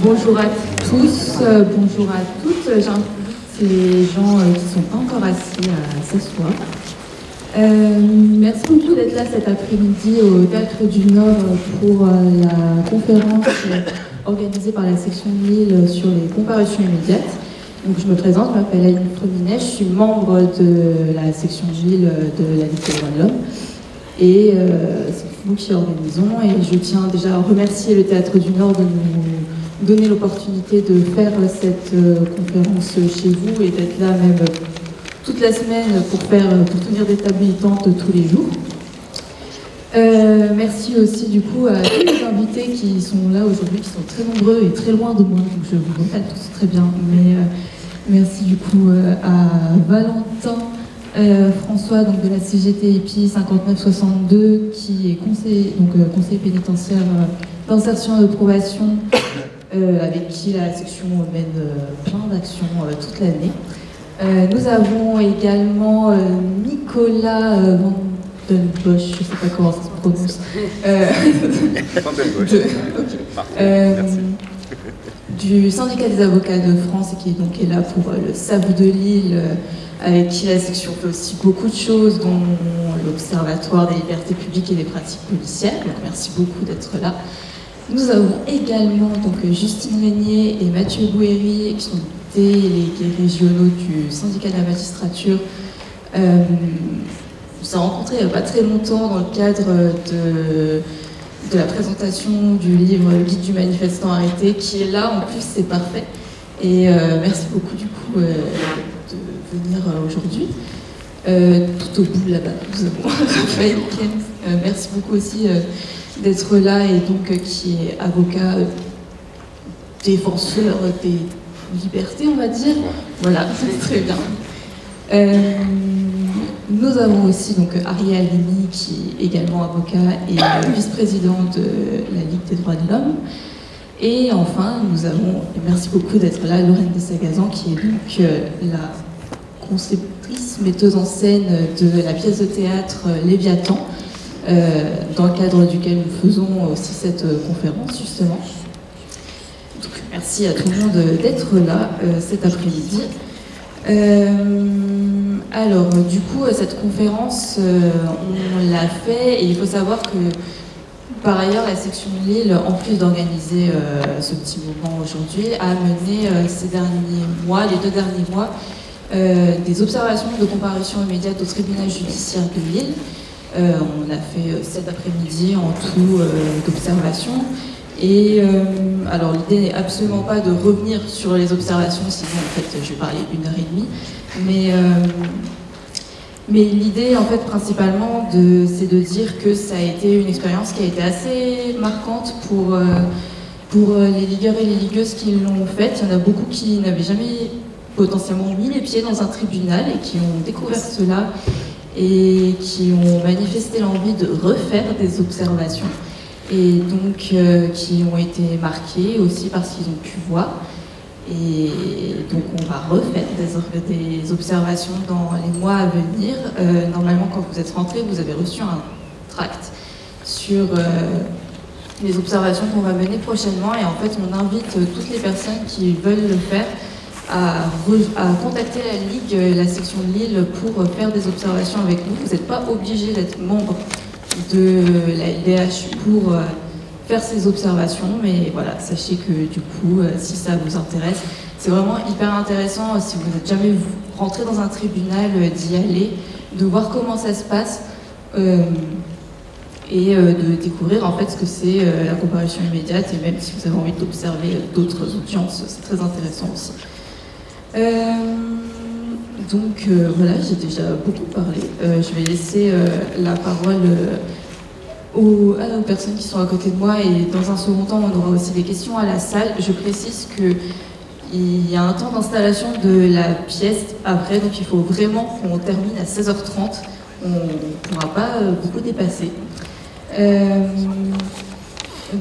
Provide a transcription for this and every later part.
Bonjour à tous, bonjour à toutes. J'invite les gens qui ne sont pas encore assis à s'asseoir. Merci beaucoup d'être là cet après-midi au Théâtre du Nord pour la conférence organisée par la section de Lille sur les comparutions immédiates. Donc, je me présente, je m'appelle Aline Frominet, je suis membre de la section de Lille de la Ligue des droits de l'homme. Et c'est nous qui organisons, et je tiens déjà à remercier le Théâtre du Nord de nous donner l'opportunité de faire cette conférence chez vous et d'être là même toute la semaine pour tenir des tables militantes tous les jours. Merci aussi du coup à tous les invités qui sont là aujourd'hui, qui sont très nombreux et très loin de moi, donc je vous vois pas tous très bien, mais merci du coup à Valentin, François donc de la CGT EPI 5962 qui est conseiller pénitentiaire d'insertion et de probation, avec qui la section mène plein d'actions toute l'année. Nous avons également Nicolas Van Den Bosch, je ne sais pas comment ça se prononce. Du syndicat des avocats de France et qui est là pour le SAV de Lille, avec qui la section fait aussi beaucoup de choses, dont l'Observatoire des libertés publiques et des pratiques policières. Donc merci beaucoup d'être là. Nous avons également Justine Régnier et Mathieu Bouhéry, qui sont des délégués régionaux du syndicat de la magistrature. On s'est rencontrés il n'y a pas très longtemps dans le cadre de la présentation du livre Guide du manifestant arrêté, qui est là, en plus c'est parfait. Et merci beaucoup du coup de venir aujourd'hui. Tout au bout là-bas, nous avons Raphaël Kempf. Merci beaucoup aussi d'être là, et donc qui est avocat défenseur des libertés, on va dire. Voilà, c'est très bien. Nous avons aussi Ariel Halimi, qui est également avocat et vice-président de la Ligue des droits de l'homme. Et enfin, nous avons, et merci beaucoup d'être là, Lorraine Desagazan, qui est donc la conceptrice, metteuse en scène de la pièce de théâtre Léviathan, dans le cadre duquel nous faisons aussi cette conférence, justement. Donc, merci à tout le monde d'être là cet après-midi. Alors, du coup, cette conférence, on l'a fait, et il faut savoir que, par ailleurs, la section de Lille, en plus d'organiser ce petit moment aujourd'hui, a mené ces derniers mois, les 2 derniers mois, des observations de comparution immédiate au tribunal judiciaire de Lille. On a fait 7 après-midi en tout d'observations. Et alors l'idée n'est absolument pas de revenir sur les observations, sinon en fait je vais parler 1h30. Mais l'idée en fait principalement c'est de dire que ça a été une expérience qui a été assez marquante pour les ligueurs et les ligueuses qui l'ont faite. Il y en a beaucoup qui n'avaient jamais potentiellement mis les pieds dans un tribunal et qui ont découvert cela et qui ont manifesté l'envie de refaire des observations. Et donc qui ont été marqués aussi parce qu'ils ont pu voir. Et donc on va refaire des observations dans les mois à venir. Normalement, quand vous êtes rentrés, vous avez reçu un tract sur les observations qu'on va mener prochainement. Et en fait, on invite toutes les personnes qui veulent le faire à contacter la Ligue, la section de Lille, pour faire des observations avec nous. Vous n'êtes pas obligé d'être membre de la LDH pour faire ces observations, mais voilà, sachez que du coup, si ça vous intéresse, c'est vraiment hyper intéressant, si vous n'êtes jamais rentré dans un tribunal, d'y aller, de voir comment ça se passe, et de découvrir en fait ce que c'est la comparution immédiate, et même si vous avez envie d'observer d'autres audiences, c'est très intéressant aussi. Donc voilà, j'ai déjà beaucoup parlé. Je vais laisser la parole aux personnes qui sont à côté de moi, et dans un second temps, on aura aussi des questions à la salle. Je précise qu'il y a un temps d'installation de la pièce après, donc il faut vraiment qu'on termine à 16h30. On ne pourra pas beaucoup dépasser.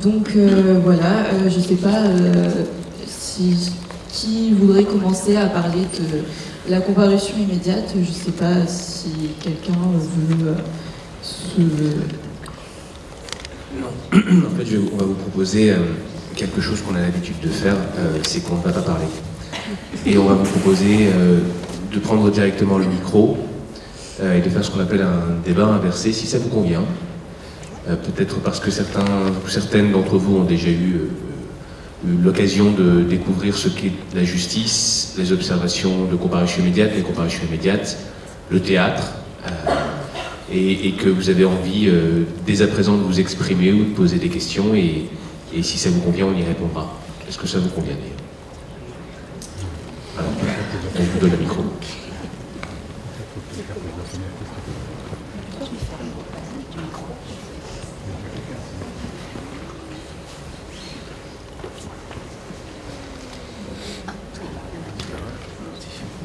Donc voilà, je ne sais pas qui voudrait commencer à parler de la comparution immédiate. Je ne sais pas si quelqu'un veut se... Non. En fait, on va vous proposer quelque chose qu'on a l'habitude de faire, c'est qu'on ne va pas parler. Et on va vous proposer de prendre directement le micro et de faire ce qu'on appelle un débat inversé, si ça vous convient. Peut-être parce que certaines d'entre vous ont déjà eu l'occasion de découvrir ce qu'est la justice, les observations de comparution immédiate, les comparutions immédiates, le théâtre, et que vous avez envie dès à présent de vous exprimer ou de poser des questions, et si ça vous convient, on y répondra. Est-ce que ça vous convient d'ailleurs? Alors, on vous donne le micro.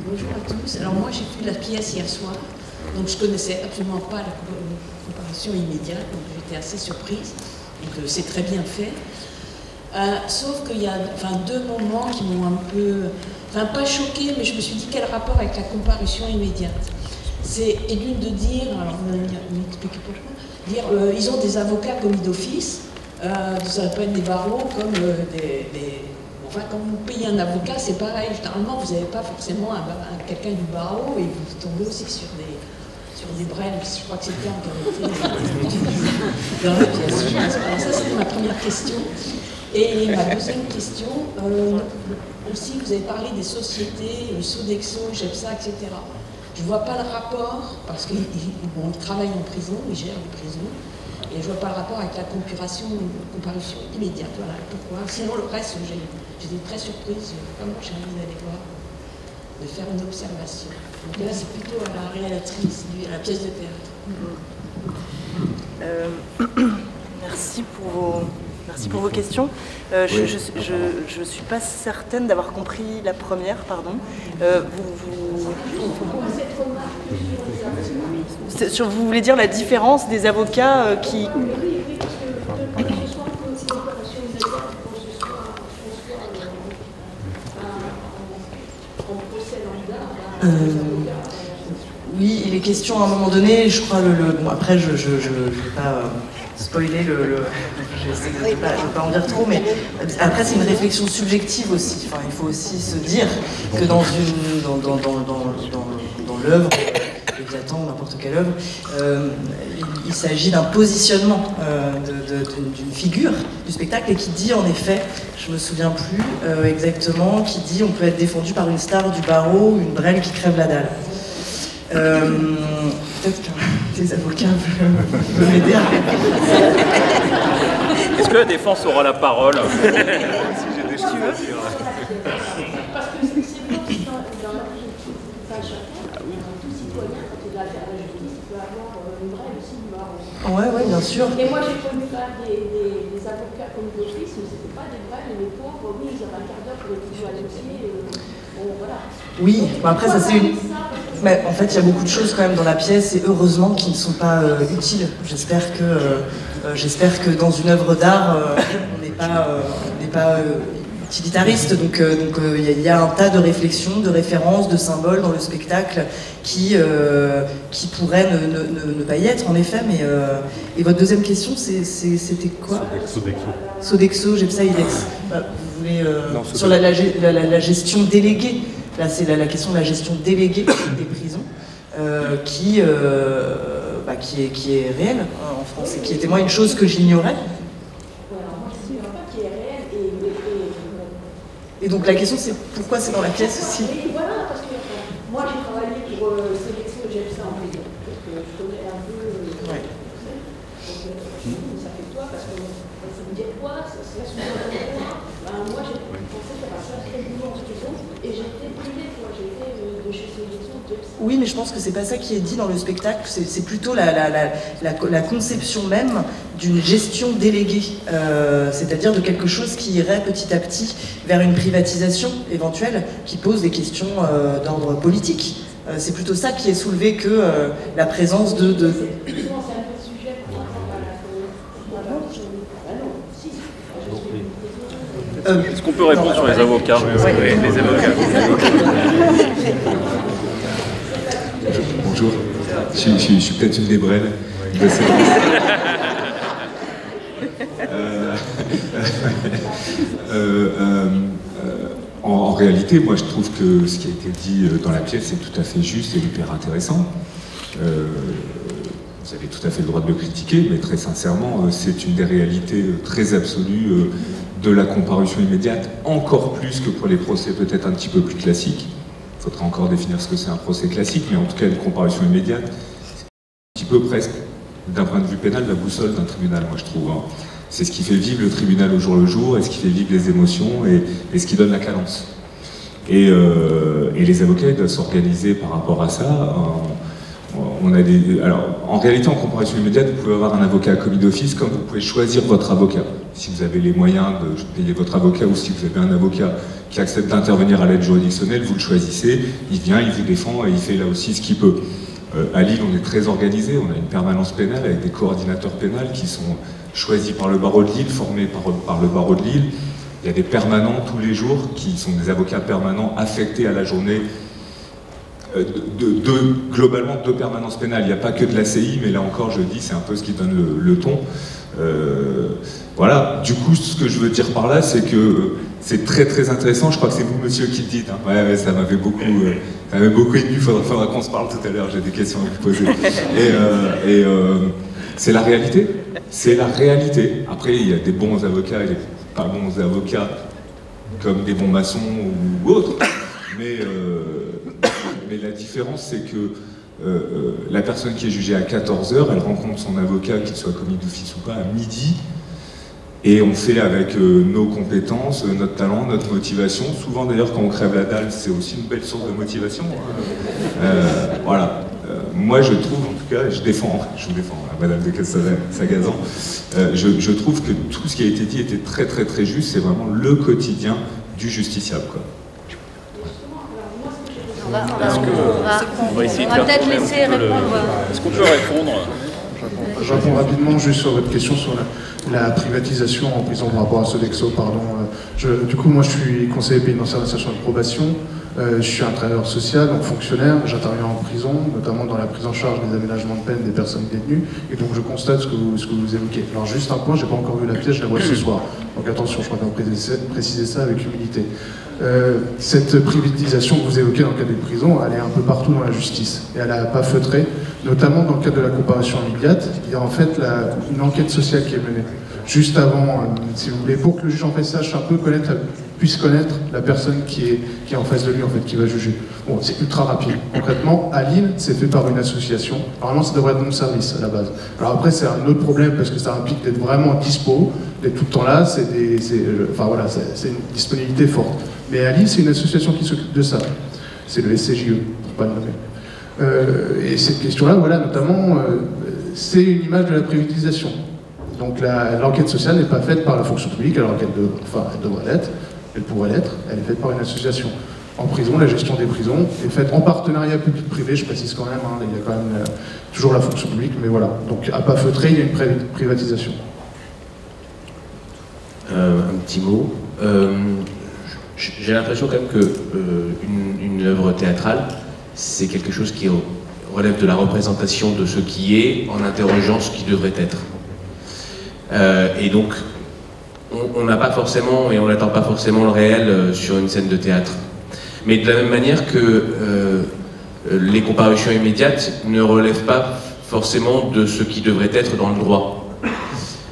Bonjour à tous. Alors moi j'ai vu la pièce hier soir, donc je connaissais absolument pas la comparution immédiate, donc j'étais assez surprise. Donc c'est très bien fait. Sauf qu'il y a deux moments qui m'ont un peu, pas choquée, mais je me suis dit quel rapport avec la comparution immédiate. C'est d'une de dire, alors vous allez m'expliquer pourquoi, dire ils ont des avocats commis d'office, ça peut être des barreaux comme quand vous payez un avocat, c'est pareil. Généralement, vous n'avez pas forcément quelqu'un du barreau et vous tombez aussi sur des brèves. Je crois que c'est le terme qui a été dans la pièce. Alors ça, c'était ma première question. Et ma deuxième question, aussi, vous avez parlé des sociétés, Sodexo, GEPSA, etc. Je ne vois pas le rapport, parce qu'ils travaillent en prison, ils gèrent les prisons. Et je ne vois pas le rapport avec la comparution immédiate. Voilà pourquoi. Sinon, le reste, j'étais très surprise. Vraiment, j'ai envie d'aller voir, de faire une observation. Donc là, c'est plutôt à la réalisatrice, à la pièce de théâtre. Merci pour vos questions. Je ne suis pas certaine d'avoir compris la première, pardon. Vous voulez dire la différence des avocats qui... Oui, il est question à un moment donné, je crois, bon, après je ne vais pas spoiler je ne vais pas en dire trop, mais après c'est une réflexion subjective aussi. Enfin, il faut aussi se dire que dans l'œuvre, Léviathan, n'importe quelle œuvre, il s'agit d'un positionnement d'une figure du spectacle et qui dit en effet, je me souviens plus exactement, qui dit on peut être défendu par une star du barreau ou une brêle qui crève la dalle. Peut-être que des avocats peuvent m'aider à... Est-ce que la défense aura la parole? Parce que c'est bon, dans la vie de chacun, tout citoyen, quand il a affaire à la justice, il peut avoir une brève aussi du barreau. Ouais, bien sûr. Et moi j'ai connu quand même des avocats comme d'office, mais c'était pas des brèves, et les pauvres, oui, ils avaient un quart d'heure pour étudier un dossier. Bon, voilà. Oui, bon, après ça c'est une... Mais en fait, il y a beaucoup de choses quand même dans la pièce, et heureusement qui ne sont pas utiles. J'espère que dans une œuvre d'art, on n'est pas utilitariste. Donc il y a un tas de réflexions, de références, de symboles dans le spectacle qui pourraient ne pas y être, en effet. Mais, et votre deuxième question, c'était quoi? Sodexo, GEPSA, IDEX. Vous voulez, sur la gestion déléguée. Là, c'est la question de la gestion déléguée des prisons, qui est réelle en France et qui était moi une chose que j'ignorais. Et donc la question c'est pourquoi c'est dans la pièce aussi? Et voilà, parce que moi j'ai travaillé pour Sodexo et GEPSA en prison, parce que je connais un peu. Ouais. Donc ça fait quoi? Parce que ça veut dire quoi? Ça se laisse moi j'ai pensé faire un sacré boulot en prison et j'étais privée, j'étais de chez Sodexo, GEPSA. Oui, mais je pense que c'est pas ça qui est dit dans le spectacle, c'est plutôt la conception même d'une gestion déléguée, c'est-à-dire de quelque chose qui irait petit à petit vers une privatisation éventuelle qui pose des questions d'ordre politique. C'est plutôt ça qui est soulevé que la présence de... Est-ce qu'on peut répondre sur les avocats? Oui, les avocats. Bonjour, je suis peut-être une des brèves. En réalité, moi je trouve que ce qui a été dit dans la pièce est tout à fait juste et hyper intéressant. Vous avez tout à fait le droit de le critiquer, mais très sincèrement, c'est une des réalités très absolues de la comparution immédiate, encore plus que pour les procès peut-être un petit peu plus classiques. Il faudra encore définir ce que c'est un procès classique, mais en tout cas une comparution immédiate, c'est un petit peu presque, d'un point de vue pénal, la boussole d'un tribunal, moi je trouve. Hein. C'est ce qui fait vivre le tribunal au jour le jour, et ce qui fait vivre les émotions, et ce qui donne la cadence. Et les avocats doivent s'organiser par rapport à ça. Alors, en réalité, en comparution immédiate, vous pouvez avoir un avocat à commis d'office, comme vous pouvez choisir votre avocat. Si vous avez les moyens de payer votre avocat, ou si vous avez un avocat qui accepte d'intervenir à l'aide juridictionnelle, vous le choisissez, il vient, il vous défend, et il fait là aussi ce qu'il peut. À Lille, on est très organisé, on a une permanence pénale avec des coordinateurs pénals qui sont choisis par le barreau de Lille, formés par le barreau de Lille. Il y a des permanents tous les jours qui sont des avocats permanents affectés à la journée. Globalement, 2 permanences pénales. Il n'y a pas que de l'ACI, mais là encore, je dis, c'est un peu ce qui donne le ton. Voilà. Du coup, ce que je veux dire par là, c'est que c'est très très intéressant. Je crois que c'est vous, monsieur, qui le dites. Hein. Ouais, ça m'avait beaucoup ému. Il faudra qu'on se parle tout à l'heure. J'ai des questions à vous poser. C'est la réalité. C'est la réalité. Après, il y a des bons avocats et des pas bons avocats, comme des bons maçons ou autres. Mais la différence, c'est que la personne qui est jugée à 14h, elle rencontre son avocat, qu'il soit commis d'office ou pas, à midi, et on fait avec nos compétences, notre talent, notre motivation. Souvent d'ailleurs, quand on crève la dalle, c'est aussi une belle source de motivation. Voilà. Moi, je trouve, en tout cas, je vous défends, Madame de Sagazan, je trouve que tout ce qui a été dit était très très très juste. C'est vraiment le quotidien du justiciable, quoi. On va essayer de faire peut-être laisser répondre. Est-ce qu'on peut répondre? Je réponds rapidement juste sur votre question sur la privatisation en prison par rapport à Sodexo, pardon. Du coup, moi je suis conseiller pénitentiaire d'insertion et de probation, je suis un travailleur social, donc fonctionnaire, j'interviens en prison, notamment dans la prise en charge des aménagements de peine des personnes détenues, et donc je constate ce que vous évoquez. Alors juste un point, j'ai pas encore vu la pièce, je la vois ce soir, donc attention, je préfère préciser ça avec humilité. Cette privatisation que vous évoquez dans le cadre des prisons, elle est un peu partout dans la justice, et elle n'a pas feutré, notamment dans le cadre de la comparution immédiate. Il y a en fait une enquête sociale qui est menée juste avant, si vous voulez, pour que le juge en fait sache un peu puisse connaître la personne qui est en face de lui, en fait, qui va juger. Bon, c'est ultra rapide. Concrètement, à Lille, c'est fait par une association. Normalement, ça devrait être mon service à la base. Alors après, c'est un autre problème parce que ça implique d'être vraiment dispo, d'être tout le temps là. C'est une disponibilité forte. Mais à Lille, c'est une association qui s'occupe de ça. C'est le SCJE, pour pas le nommer. Et cette question-là, voilà, notamment, c'est une image de la privatisation. Donc l'enquête sociale n'est pas faite par la fonction publique, alors qu'elle devrait l'être, elle pourrait l'être, elle est faite par une association. En prison, la gestion des prisons est faite en partenariat public-privé, je précise quand même, hein, il y a quand même toujours la fonction publique, mais voilà. Donc à pas feutrer, il y a une privatisation. Un petit mot. J'ai l'impression quand même que une œuvre théâtrale, c'est quelque chose qui relève de la représentation de ce qui est en interrogeant ce qui devrait être. Et donc, on n'a pas forcément, et on n'attend pas forcément le réel sur une scène de théâtre. Mais de la même manière que les comparutions immédiates ne relèvent pas forcément de ce qui devrait être dans le droit.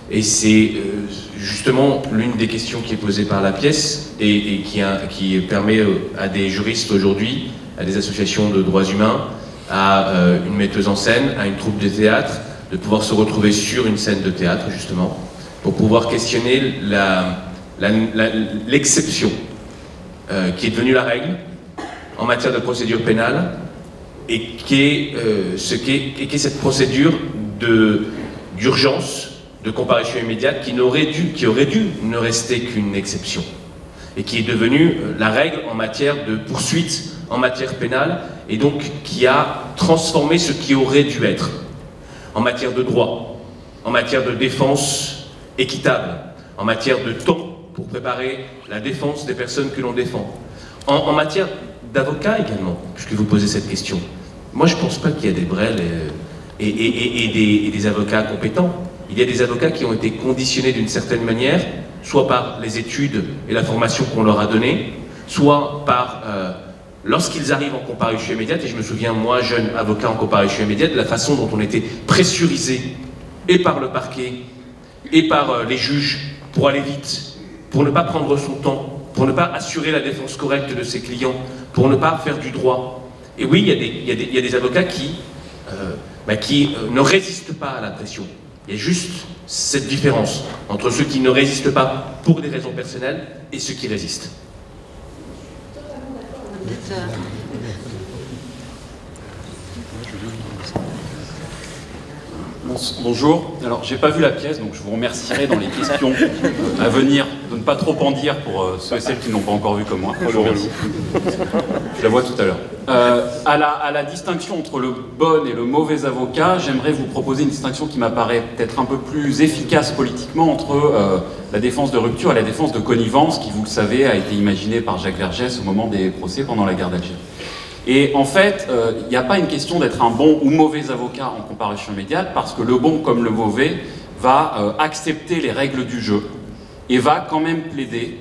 Et c'est justement l'une des questions qui est posée par la pièce et qui permet à des juristes aujourd'hui, à des associations de droits humains, à une metteuse en scène, à une troupe de théâtre, de pouvoir se retrouver sur une scène de théâtre, justement, pour pouvoir questionner l'exception qui est devenue la règle en matière de procédure pénale et qui est cette procédure d'urgence, de comparution immédiate qui aurait dû ne rester qu'une exception et qui est devenue la règle en matière de poursuite en matière pénale et donc qui a transformé ce qui aurait dû être en matière de droit, en matière de défense équitable, en matière de temps pour préparer la défense des personnes que l'on défend, en matière d'avocats également, puisque vous posez cette question. Moi, je ne pense pas qu'il y a des brels et des avocats compétents. Il y a des avocats qui ont été conditionnés d'une certaine manière soit par les études et la formation qu'on leur a donnée, soit par, lorsqu'ils arrivent en comparution immédiate, et je me souviens, moi, jeune avocat en comparution immédiate, de la façon dont on était pressurisé, et par le parquet, et par les juges, pour aller vite, pour ne pas prendre son temps, pour ne pas assurer la défense correcte de ses clients, pour ne pas faire du droit. Et oui, il y a des avocats qui ne résistent pas à la pression. Il y a juste cette différence entre ceux qui ne résistent pas pour des raisons personnelles et ceux qui résistent. Bonjour, alors j'ai pas vu la pièce, donc je vous remercierai dans les questions à venir de ne pas trop en dire pour ceux et celles qui n'ont pas encore vu comme moi. Je vous remercie. Je la vois tout à l'heure. À la distinction entre le bon et le mauvais avocat, j'aimerais vous proposer une distinction qui m'apparaît peut-être un peu plus efficace politiquement entre la défense de rupture et la défense de connivence, qui, vous le savez, a été imaginée par Jacques Vergès au moment des procès pendant la guerre d'Algérie. Et en fait, il n'y a pas une question d'être un bon ou mauvais avocat en comparution immédiate, parce que le bon comme le mauvais va accepter les règles du jeu et va quand même plaider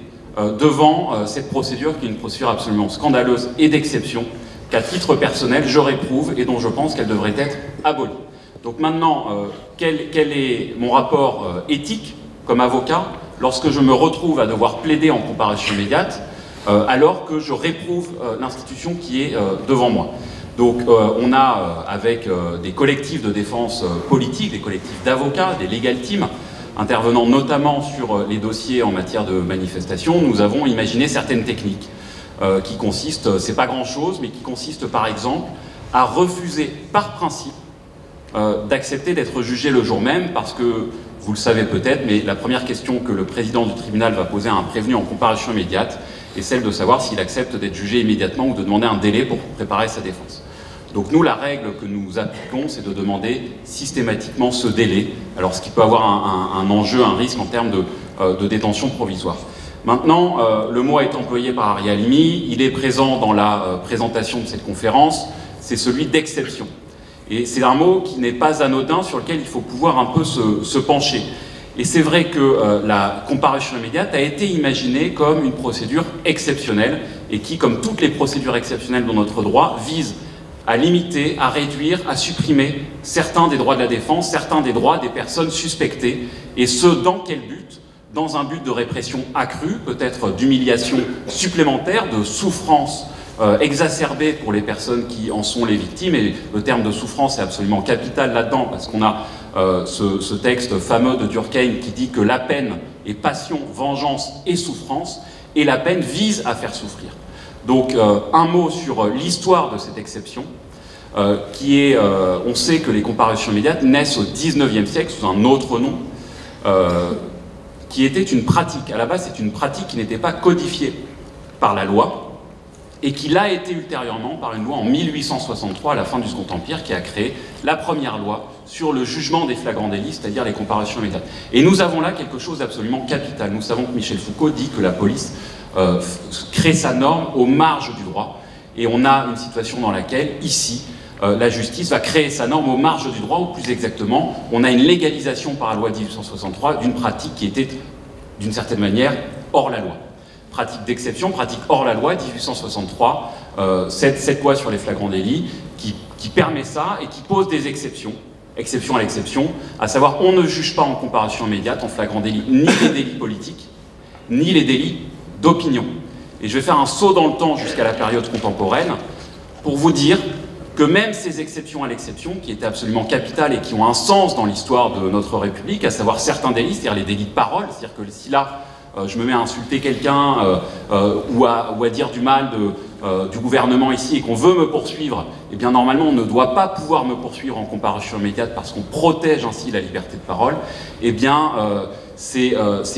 devant cette procédure qui est une procédure absolument scandaleuse et d'exception, qu'à titre personnel je réprouve et dont je pense qu'elle devrait être abolie. Donc maintenant, quel est mon rapport éthique comme avocat lorsque je me retrouve à devoir plaider en comparution immédiate alors que je réprouve l'institution qui est devant moi. Donc on a, avec des collectifs de défense politique, des collectifs d'avocats, des legal teams, intervenant notamment sur les dossiers en matière de manifestation, nous avons imaginé certaines techniques qui consistent, c'est pas grand-chose, mais qui consistent par exemple à refuser par principe d'accepter d'être jugé le jour même, parce que, vous le savez peut-être, mais la première question que le président du tribunal va poser à un prévenu en comparution immédiate est celle de savoir s'il accepte d'être jugé immédiatement ou de demander un délai pour préparer sa défense. Donc nous, la règle que nous appliquons, c'est de demander systématiquement ce délai, alors ce qui peut avoir un enjeu, un risque en termes de détention provisoire. Maintenant, le mot est employé par Ari Halimi, il est présent dans la présentation de cette conférence, c'est celui d'exception. Et c'est un mot qui n'est pas anodin, sur lequel il faut pouvoir un peu se pencher. Et c'est vrai que la comparution immédiate a été imaginée comme une procédure exceptionnelle et qui, comme toutes les procédures exceptionnelles dans notre droit, vise à limiter, à réduire, à supprimer certains des droits de la défense, certains des droits des personnes suspectées. Et ce, dans quel but? Dans un but de répression accrue, peut-être d'humiliation supplémentaire, de souffrance exacerbée pour les personnes qui en sont les victimes. Et le terme de souffrance est absolument capital là-dedans, parce qu'on a ce texte fameux de Durkheim qui dit que la peine est passion, vengeance et souffrance, et la peine vise à faire souffrir. Donc un mot sur l'histoire de cette exception, qui est, on sait que les comparutions immédiates naissent au XIXe siècle sous un autre nom, qui était une pratique. À la base, c'est une pratique qui n'était pas codifiée par la loi, et qui l'a été ultérieurement par une loi en 1863, à la fin du Second Empire, qui a créé la première loi sur le jugement des flagrants délits, c'est-à-dire les comparations immédiates. Et nous avons là quelque chose d'absolument capital. Nous savons que Michel Foucault dit que la police crée sa norme aux marges du droit, et on a une situation dans laquelle, ici, la justice va créer sa norme aux marges du droit, ou plus exactement, on a une légalisation par la loi de 1863 d'une pratique qui était, d'une certaine manière, hors la loi. Pratique d'exception, pratique hors la loi, 1863, cette loi sur les flagrants délits qui permet ça et qui pose des exceptions, exception à l'exception, à savoir on ne juge pas en comparution immédiate, en flagrant délit, ni les délits politiques, ni les délits d'opinion. Et je vais faire un saut dans le temps jusqu'à la période contemporaine pour vous dire que même ces exceptions à l'exception, qui étaient absolument capitales et qui ont un sens dans l'histoire de notre République, à savoir certains délits, c'est-à-dire les délits de parole, c'est-à-dire que si là, je me mets à insulter quelqu'un ou à dire du mal du gouvernement ici et qu'on veut me poursuivre, eh bien normalement on ne doit pas pouvoir me poursuivre en comparution immédiate parce qu'on protège ainsi la liberté de parole. Eh bien ces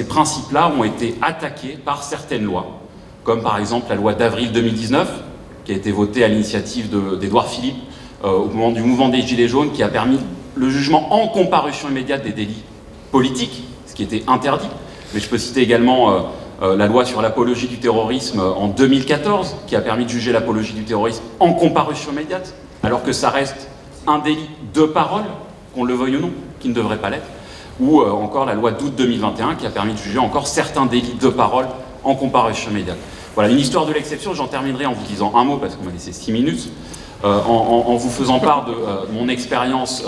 principes-là ont été attaqués par certaines lois, comme par exemple la loi d'avril 2019, qui a été votée à l'initiative d'Édouard Philippe au moment du mouvement des Gilets jaunes, qui a permis le jugement en comparution immédiate des délits politiques, ce qui était interdit. Mais je peux citer également la loi sur l'apologie du terrorisme en 2014, qui a permis de juger l'apologie du terrorisme en comparution immédiate, alors que ça reste un délit de parole, qu'on le veuille ou non, qui ne devrait pas l'être. ou encore la loi d'août 2021 qui a permis de juger encore certains délits de parole en comparution immédiate. Voilà, une histoire de l'exception. J'en terminerai en vous disant un mot, parce qu'on m'a laissé 6 minutes, en vous faisant part de mon expérience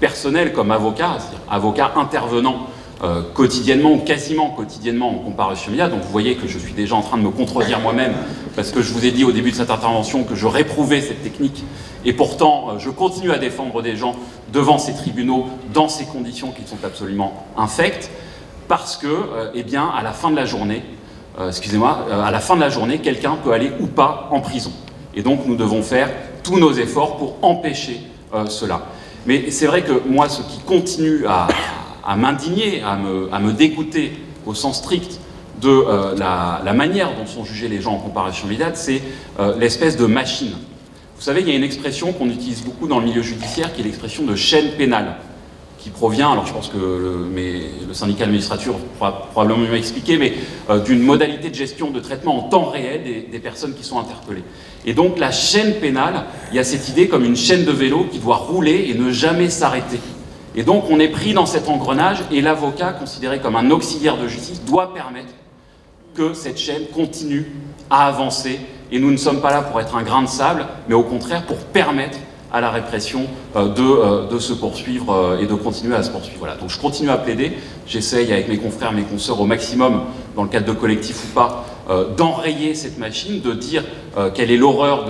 personnelle comme avocat, c'est-à-dire avocat intervenant quotidiennement ou quasiment quotidiennement en comparution immédiate. Donc vous voyez que je suis déjà en train de me contredire moi-même, parce que je vous ai dit au début de cette intervention que je réprouvais cette technique, et pourtant je continue à défendre des gens devant ces tribunaux dans ces conditions qui sont absolument infectes, parce que, eh bien, à la fin de la journée, à la fin de la journée, quelqu'un peut aller ou pas en prison. Et donc nous devons faire tous nos efforts pour empêcher cela. Mais c'est vrai que moi, ce qui continue à m'indigner, à me dégoûter au sens strict de la manière dont sont jugés les gens en comparution immédiate, c'est l'espèce de machine. Vous savez, il y a une expression qu'on utilise beaucoup dans le milieu judiciaire qui est l'expression de chaîne pénale, qui provient, alors je pense que le syndicat de magistrature pourra probablement mieux expliquer, mais d'une modalité de gestion de traitement en temps réel des personnes qui sont interpellées. Et donc la chaîne pénale, il y a cette idée comme une chaîne de vélo qui doit rouler et ne jamais s'arrêter. Et donc on est pris dans cet engrenage, et l'avocat, considéré comme un auxiliaire de justice, doit permettre que cette chaîne continue à avancer. Et nous ne sommes pas là pour être un grain de sable, mais au contraire pour permettre à la répression de se poursuivre et de continuer à se poursuivre. Voilà. Donc je continue à plaider, j'essaye avec mes confrères, mes consoeurs au maximum, dans le cadre de collectif ou pas, d'enrayer cette machine, de dire quelle est l'horreur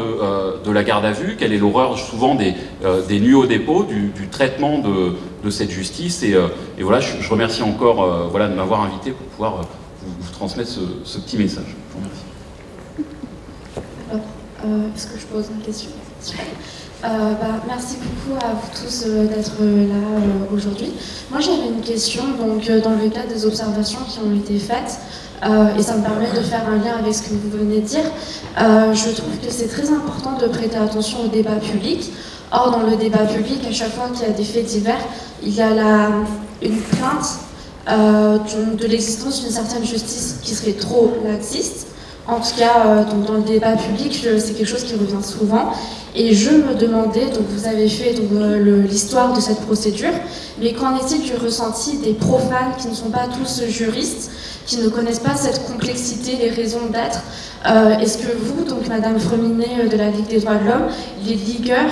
de la garde à vue, quelle est l'horreur souvent des nuits au dépôt, du traitement de cette justice. Et voilà, je remercie encore voilà, de m'avoir invité pour pouvoir vous transmettre ce petit message. Je vous remercie. Alors, est-ce que je pose une question? Merci beaucoup à vous tous d'être là aujourd'hui. Moi j'avais une question, donc dans le cadre des observations qui ont été faites, et ça me permet de faire un lien avec ce que vous venez de dire, je trouve que c'est très important de prêter attention au débat public. Or dans le débat public, à chaque fois qu'il y a des faits divers, il y a une plainte de l'existence d'une certaine justice qui serait trop laxiste. En tout cas, donc dans le débat public, c'est quelque chose qui revient souvent. Et je me demandais, donc vous avez fait l'histoire de cette procédure, mais qu'en est-il du ressenti des profanes qui ne sont pas tous juristes, qui ne connaissent pas cette complexité, les raisons d'être? Est-ce que vous, donc Madame Freminet de la Ligue des droits de l'homme, les ligueurs,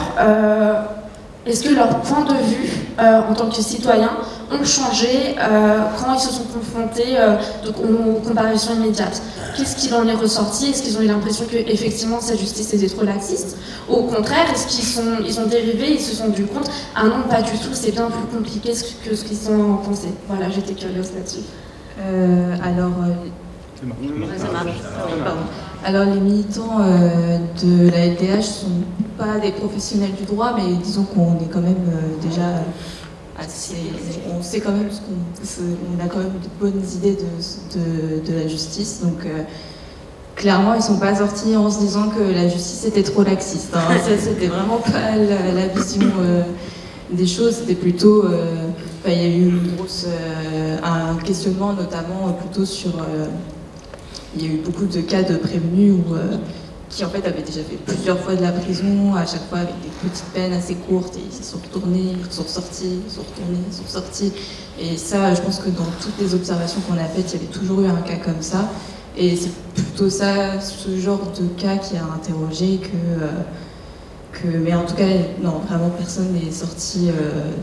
est-ce que leur point de vue en tant que citoyens ont changé quand ils se sont confrontés aux comparutions immédiates? Qu'est-ce qu'il en est ressorti? Est-ce qu'ils ont eu l'impression qu'effectivement cette justice était trop laxiste? Au contraire, est-ce qu'ils ont dérivé, ils se sont rendus compte, ah non, pas du tout, c'est bien plus compliqué que ce qu'ils ont pensé? Voilà, j'étais curieuse là-dessus. Alors les militants de la LDH ne sont pas des professionnels du droit, mais disons qu'on est quand même déjà assez... On sait quand même on a quand même de bonnes idées de la justice, donc clairement ils ne sont pas sortis en se disant que la justice était trop laxiste. Hein. C'était vraiment pas la vision des choses, c'était plutôt... il y a eu un questionnement notamment plutôt sur... il y a eu beaucoup de cas de prévenus qui en fait avaient déjà fait plusieurs fois de la prison, à chaque fois avec des petites peines assez courtes, et ils se sont retournés, ils sont ressortis, ils sont retournés, ils sont ressortis. Et ça, je pense que dans toutes les observations qu'on a faites, il y avait toujours eu un cas comme ça. Et c'est plutôt ça, ce genre de cas qui a interrogé mais en tout cas, non, vraiment personne n'est sorti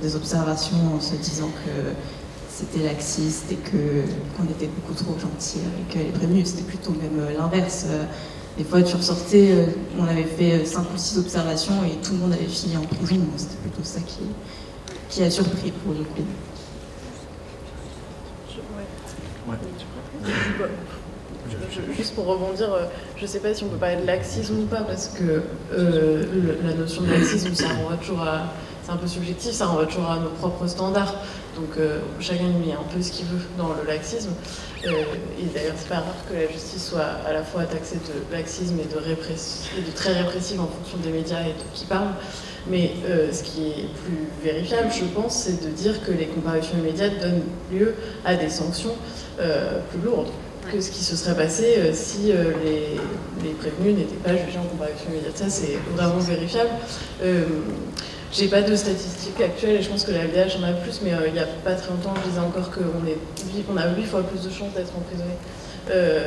des observations en se disant que c'était laxiste et qu'on était beaucoup trop gentil avec les prévenus. C'était plutôt même l'inverse. Des fois, tu ressortais, on avait fait 5 ou 6 observations et tout le monde avait fini en prison. C'était plutôt ça qui a surpris pour le coup. Juste pour rebondir, je ne sais pas si on peut parler de laxisme ou pas, parce que la notion de laxisme, ça renvoie toujours à... C'est un peu subjectif, ça renvoie toujours à nos propres standards. Donc chacun y met un peu ce qu'il veut dans le laxisme. Et d'ailleurs, c'est pas rare que la justice soit à la fois taxée de laxisme et de très répressive en fonction des médias et de qui parle. Mais ce qui est plus vérifiable, je pense, c'est de dire que les comparutions immédiates donnent lieu à des sanctions plus lourdes que ce qui se serait passé si les prévenus n'étaient pas jugés en comparution immédiate. Ça, c'est vraiment vérifiable. j'ai pas de statistiques actuelles et je pense que la LDH en a plus, mais il n'y a pas très longtemps, je disais encore qu'on a 8 fois plus de chances d'être emprisonné,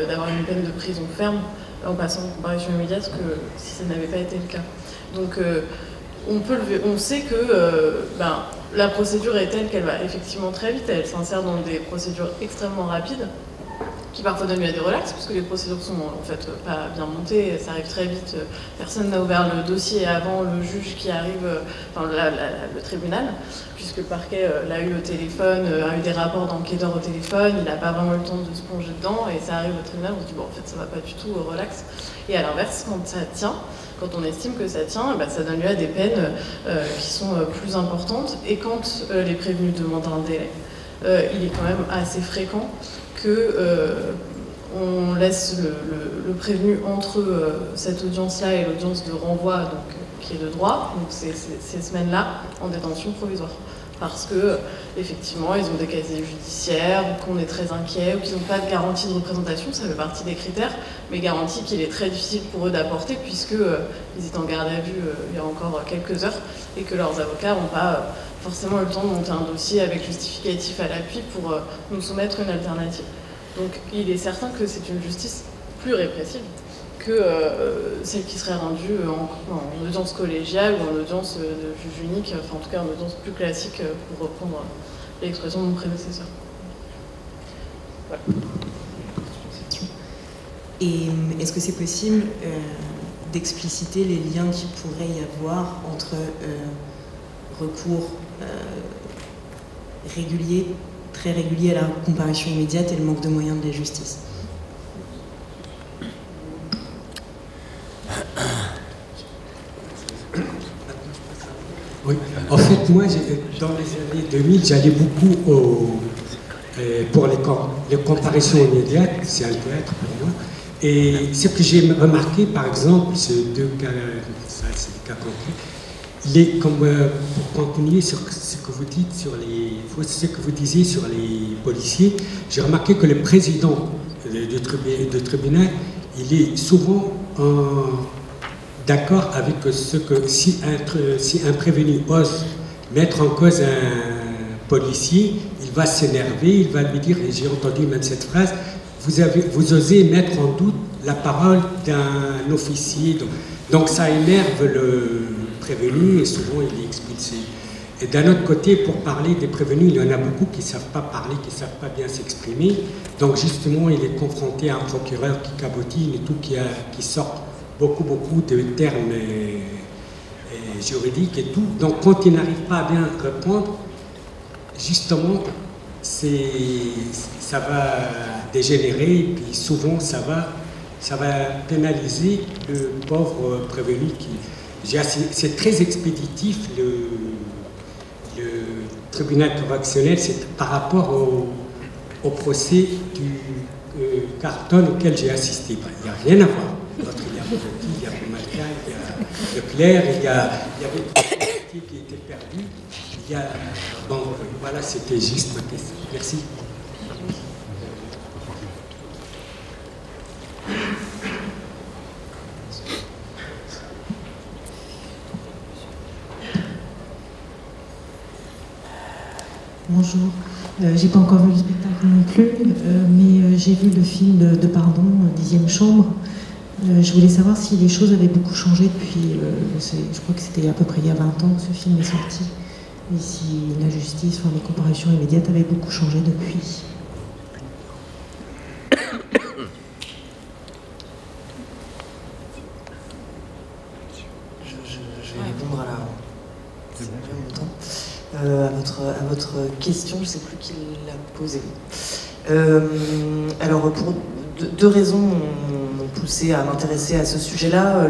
d'avoir une peine de prison ferme en passant en comparution immédiate que si ça n'avait pas été le cas. Donc on sait que la procédure est telle qu'elle va effectivement très vite, elle s'insère dans des procédures extrêmement rapides, qui parfois donnent lieu à des relax, puisque les procédures sont en fait pas bien montées, ça arrive très vite, personne n'a ouvert le dossier avant le juge qui arrive, le tribunal, puisque le parquet l'a eu au téléphone, a eu des rapports d'enquêteurs au téléphone, il n'a pas vraiment eu le temps de se plonger dedans, et ça arrive au tribunal, on se dit bon en fait ça va pas du tout, relax. Et à l'inverse, quand ça tient, quand on estime que ça tient, ça donne lieu à des peines qui sont plus importantes, et quand les prévenus demandent un délai, il est quand même assez fréquent qu'on laisse le prévenu entre cette audience-là et l'audience de renvoi, donc, qui est de droit, donc ces semaines-là, en détention provisoire. Parce que effectivement, ils ont des casiers judiciaires, ou qu'on est très inquiet, ou qu'ils n'ont pas de garantie de représentation, ça fait partie des critères, mais garantie qu'il est très difficile pour eux d'apporter, puisqu'ils étaient en garde à vue il y a encore quelques heures, et que leurs avocats n'ont pas forcément le temps de monter un dossier avec justificatif à l'appui pour nous soumettre une alternative. Donc il est certain que c'est une justice plus répressive que celle qui serait rendue en audience collégiale ou en audience de juge unique, enfin en tout cas en audience plus classique pour reprendre l'expression de mon prédécesseur. Voilà. Et est-ce que c'est possible d'expliciter les liens qu'il pourrait y avoir entre recours régulier, très régulier à la comparution immédiate et le manque de moyens de la justice? Oui, en fait, moi, dans les années 2000, j'allais beaucoup pour les comparaisons immédiates, c'est un théâtre pour moi. Et ce que j'ai remarqué, par exemple, ces deux cas, ça c'est des cas concrets, il est comme pour continuer sur ce que vous dites sur ce que vous disiez sur les policiers, j'ai remarqué que le président du tribunal, il est souvent d'accord avec ce que si un prévenu ose mettre en cause un policier, il va s'énerver, il va lui dire, et j'ai entendu même cette phrase, vous osez mettre en doute la parole d'un officier, donc ça énerve le prévenu et souvent il est expulsé. Et d'un autre côté, pour parler des prévenus, il y en a beaucoup qui ne savent pas parler, qui ne savent pas bien s'exprimer. Donc justement, il est confronté à un procureur qui cabotine et tout, qui sort beaucoup de termes juridiques et tout. Donc quand il n'arrive pas à bien répondre, justement, ça va dégénérer et puis souvent ça va pénaliser le pauvre prévenu qui... C'est très expéditif, le tribunal correctionnel, c'est par rapport au procès du Carton auquel j'ai assisté. Il n'y a rien à voir. Il y a Petit, il y a Malka, il y a Leclerc, il y avait des qui étaient perdus. Bon, voilà, c'était juste ma question. Merci. Bonjour, j'ai pas encore vu le spectacle non plus, mais j'ai vu le film de Pardon, 10e chambre. Je voulais savoir si les choses avaient beaucoup changé depuis, je crois que c'était à peu près il y a 20 ans que ce film est sorti, et si la justice, enfin les comparaisons immédiates avaient beaucoup changé depuis. Je vais répondre à votre question, je ne sais plus qui l'a posée. Alors, pour deux raisons m'ont poussé à m'intéresser à ce sujet-là.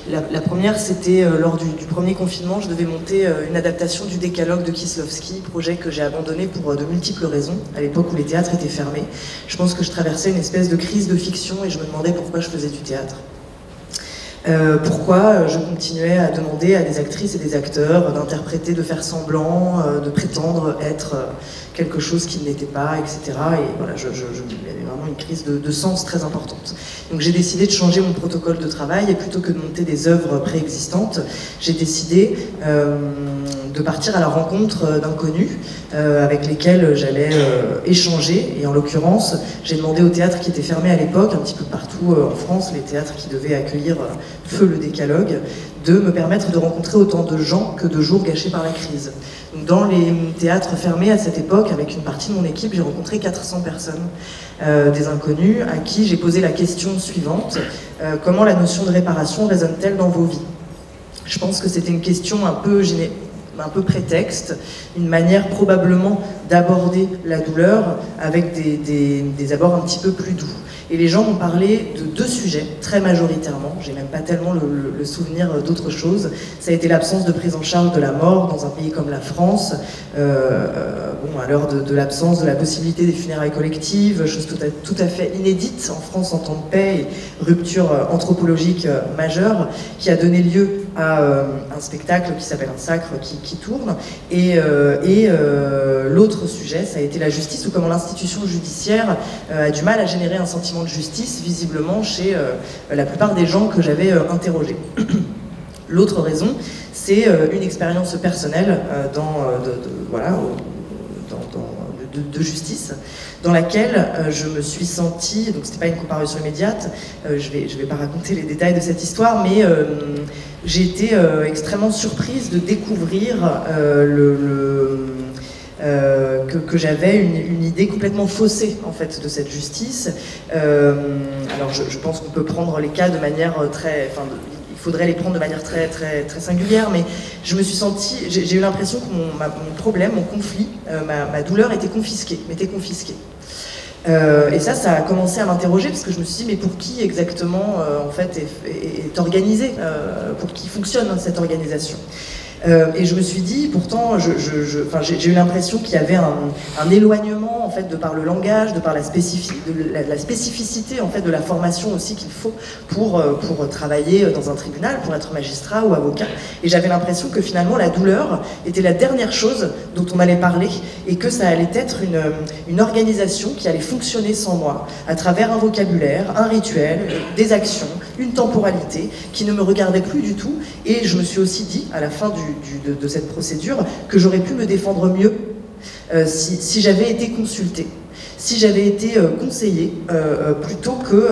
La première, c'était lors du premier confinement, je devais monter une adaptation du Décalogue de Kieslowski, projet que j'ai abandonné pour de multiples raisons, à l'époque où les théâtres étaient fermés. Je pense que je traversais une espèce de crise de fiction et je me demandais pourquoi je faisais du théâtre. Pourquoi je continuais à demander à des actrices et des acteurs d'interpréter, de faire semblant, de prétendre être quelque chose qu'ils n'étaient pas, etc. Et voilà, il y avait vraiment une crise de sens très importante. Donc j'ai décidé de changer mon protocole de travail et plutôt que de monter des œuvres préexistantes, j'ai décidé de partir à la rencontre d'inconnus avec lesquels j'allais échanger. Et en l'occurrence, j'ai demandé aux théâtres qui étaient fermés à l'époque, un petit peu partout en France, les théâtres qui devaient accueillir Feu le Décalogue, de me permettre de rencontrer autant de gens que de jours gâchés par la crise. Donc, dans les théâtres fermés à cette époque, avec une partie de mon équipe, j'ai rencontré 400 personnes, des inconnus, à qui j'ai posé la question suivante, comment la notion de réparation résonne-t-elle dans vos vies? Je pense que c'était une question un peu prétexte, une manière probablement d'aborder la douleur avec des abords un petit peu plus doux. Et les gens m'ont parlé de 2 sujets, très majoritairement, j'ai même pas tellement le souvenir d'autre chose. Ça a été l'absence de prise en charge de la mort dans un pays comme la France, à l'heure de l'absence de la possibilité des funérailles collectives, chose tout à fait inédite en France en temps de paix et rupture anthropologique majeure, qui a donné lieu à un spectacle qui s'appelle Un Sacre qui tourne. Et l'autre sujet, ça a été la justice, ou comment l'institution judiciaire a du mal à générer un sentiment de justice, visiblement, chez la plupart des gens que j'avais interrogés. L'autre raison, c'est une expérience personnelle de justice, dans laquelle je me suis sentie, donc c'était pas une comparution immédiate, je vais pas raconter les détails de cette histoire, mais j'ai été extrêmement surprise de découvrir que j'avais une idée complètement faussée en fait de cette justice. Alors je pense qu'on peut prendre les cas de manière il faudrait les prendre de manière très singulière, mais je me suis sentie, j'ai eu l'impression que mon problème, mon conflit, ma douleur m'était confisquée. Et ça a commencé à m'interroger, parce que je me suis dit, mais pour qui exactement en fait est organisée, pour qui fonctionne cette organisation? Et je me suis dit, pourtant, j'ai eu l'impression qu'il y avait un éloignement en fait de par le langage, de par la spécificité en fait de la formation aussi qu'il faut pour travailler dans un tribunal, pour être magistrat ou avocat. Et j'avais l'impression que finalement la douleur était la dernière chose dont on allait parler, et que ça allait être une organisation qui allait fonctionner sans moi, à travers un vocabulaire, un rituel, des actions, une temporalité qui ne me regardait plus du tout. Et je me suis aussi dit, à la fin de cette procédure, que j'aurais pu me défendre mieux si j'avais été consultée, si j'avais été conseillée, plutôt que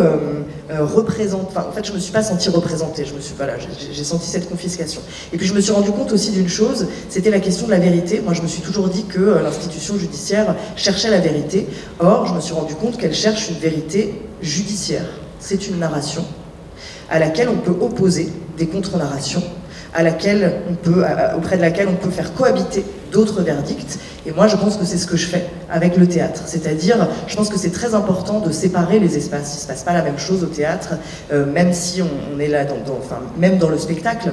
représentée. Enfin, en fait, je me suis pas sentie représentée, j'ai senti cette confiscation. Et puis je me suis rendu compte aussi d'une chose, c'était la question de la vérité. Moi, je me suis toujours dit que l'institution judiciaire cherchait la vérité. Or, je me suis rendu compte qu'elle cherche une vérité judiciaire. C'est une narration à laquelle on peut opposer des contre-narrations, auprès de laquelle on peut faire cohabiter d'autres verdicts. Et moi, je pense que c'est ce que je fais avec le théâtre. C'est-à-dire, je pense que c'est très important de séparer les espaces. Il ne se passe pas la même chose au théâtre, même si on est là, même dans le spectacle,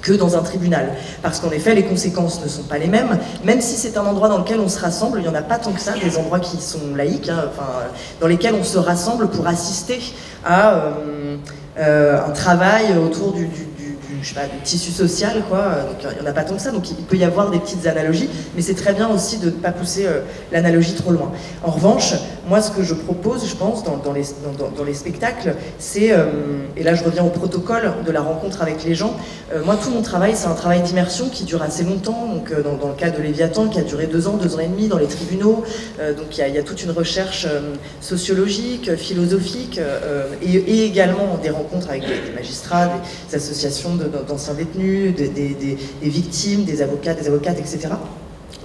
que dans un tribunal. Parce qu'en effet, les conséquences ne sont pas les mêmes. Même si c'est un endroit dans lequel on se rassemble, il n'y en a pas tant que ça, des endroits qui sont laïques, dans lesquels on se rassemble pour assister à un travail autour du tissu social, quoi. Donc, il n'y en a pas tant que ça, donc il peut y avoir des petites analogies, mais c'est très bien aussi de ne pas pousser l'analogie trop loin. En revanche, moi, ce que je propose, je pense, dans les spectacles, c'est, et là je reviens au protocole de la rencontre avec les gens, moi, tout mon travail, c'est un travail d'immersion qui dure assez longtemps, donc dans le cas de Léviathan, qui a duré 2 ans et demi dans les tribunaux, donc il y a toute une recherche sociologique, philosophique, et également des rencontres avec des magistrats, des associations d'anciens détenus, des victimes, des avocats, des avocates, etc.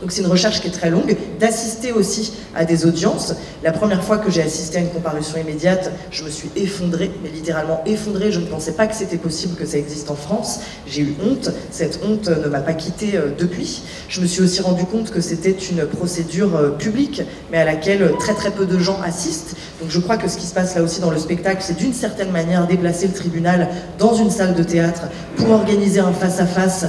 Donc c'est une recherche qui est très longue, d'assister aussi à des audiences. La première fois que j'ai assisté à une comparution immédiate, je me suis effondrée, mais littéralement effondrée. Je ne pensais pas que c'était possible que ça existe en France. J'ai eu honte, cette honte ne m'a pas quittée depuis. Je me suis aussi rendu compte que c'était une procédure publique, mais à laquelle très peu de gens assistent. Donc je crois que ce qui se passe là aussi dans le spectacle, c'est d'une certaine manière déplacer le tribunal dans une salle de théâtre pour organiser un face-à-face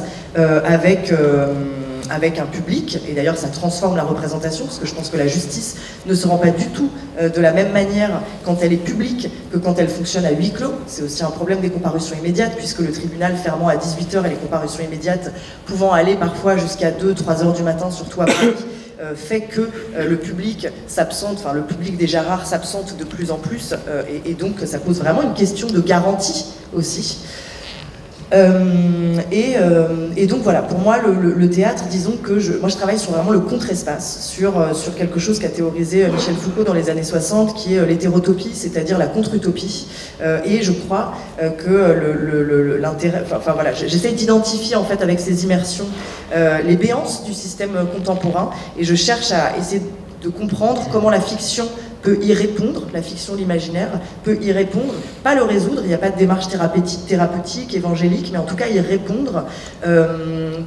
avec un public, et d'ailleurs ça transforme la représentation, parce que je pense que la justice ne se rend pas du tout de la même manière quand elle est publique que quand elle fonctionne à huis clos. C'est aussi un problème des comparutions immédiates, puisque le tribunal fermant à 18h et les comparutions immédiates pouvant aller parfois jusqu'à 2-3 heures du matin, surtout à Paris, fait que le public s'absente, enfin le public déjà rare s'absente de plus en plus, et donc ça pose vraiment une question de garantie aussi. Et donc voilà, pour moi le théâtre, disons que moi je travaille sur vraiment le contre-espace, sur quelque chose qu'a théorisé Michel Foucault dans les années 60, qui est l'hétérotopie, c'est-à-dire la contre-utopie. Et je crois que l'intérêt, enfin voilà, j'essaie d'identifier en fait avec ces immersions les béances du système contemporain, et je cherche à essayer de comprendre comment la fiction peut y répondre, la fiction, l'imaginaire, peut y répondre, pas le résoudre, il n'y a pas de démarche thérapeutique, évangélique, mais en tout cas y répondre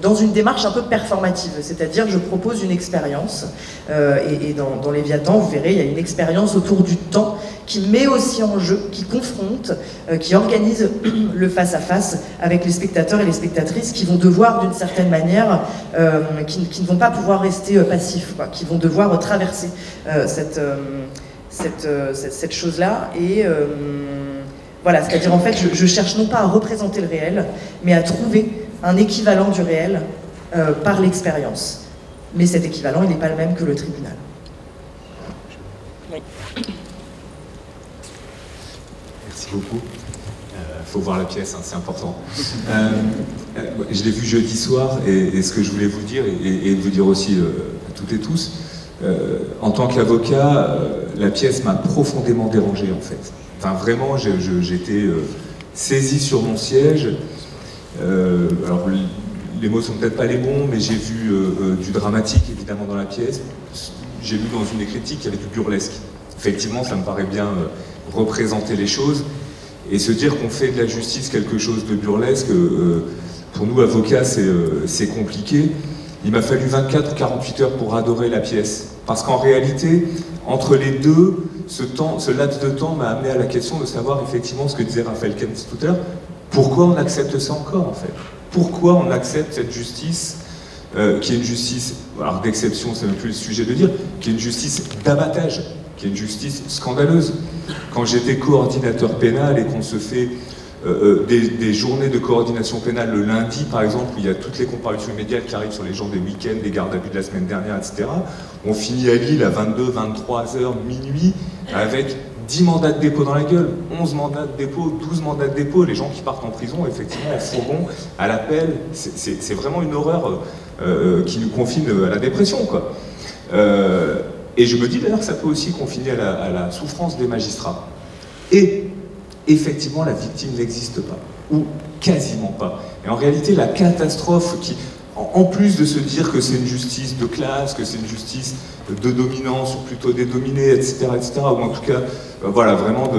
dans une démarche un peu performative, c'est-à-dire je propose une expérience, et dans Léviathan, vous verrez, il y a une expérience autour du temps qui met aussi en jeu, qui confronte, qui organise le face-à-face avec les spectateurs et les spectatrices qui vont devoir d'une certaine manière, qui ne vont pas pouvoir rester passifs, quoi, qui vont devoir traverser cette chose-là, et voilà, c'est-à-dire en fait je cherche non pas à représenter le réel, mais à trouver un équivalent du réel par l'expérience. Mais cet équivalent, il n'est pas le même que le tribunal. Oui. Merci beaucoup. Faut voir la pièce, hein, c'est important. Je l'ai vu jeudi soir, et ce que je voulais vous dire, et vous dire aussi à toutes et tous, en tant qu'avocat, la pièce m'a profondément dérangé en fait. Enfin vraiment, j'étais saisi sur mon siège. Alors les mots sont peut-être pas les bons, mais j'ai vu du dramatique évidemment dans la pièce. J'ai lu dans une des critiques qu'il y avait du burlesque. Effectivement, ça me paraît bien représenter les choses, et se dire qu'on fait de la justice quelque chose de burlesque, pour nous avocats c'est compliqué. Il m'a fallu 24 ou 48 heures pour adorer la pièce. Parce qu'en réalité, entre les deux, ce laps de temps m'a amené à la question de savoir effectivement ce que disait Raphaël Kempf tout à l'heure, pourquoi on accepte ça encore en fait? Pourquoi on accepte cette justice qui est une justice, alors d'exception, c'est même plus le sujet de dire, qui est une justice d'abattage, qui est une justice scandaleuse. Quand j'étais coordinateur pénal et qu'on se fait des journées de coordination pénale le lundi, par exemple, où il y a toutes les comparutions immédiates qui arrivent sur les gens des week-ends, des gardes à vue de la semaine dernière, etc. On finit à Lille à 22, 23 heures, minuit, avec 10 mandats de dépôt dans la gueule, 11 mandats de dépôt, 12 mandats de dépôt, les gens qui partent en prison, effectivement, en fourgon, à l'appel, c'est vraiment une horreur qui nous confine à la dépression, quoi. Et je me dis d'ailleurs que ça peut aussi confiner à la souffrance des magistrats. Et effectivement, la victime n'existe pas, ou quasiment pas. Et en réalité, la catastrophe qui, en plus de se dire que c'est une justice de classe, que c'est une justice de dominance, ou plutôt des dominés, etc., ou en tout cas, voilà, vraiment,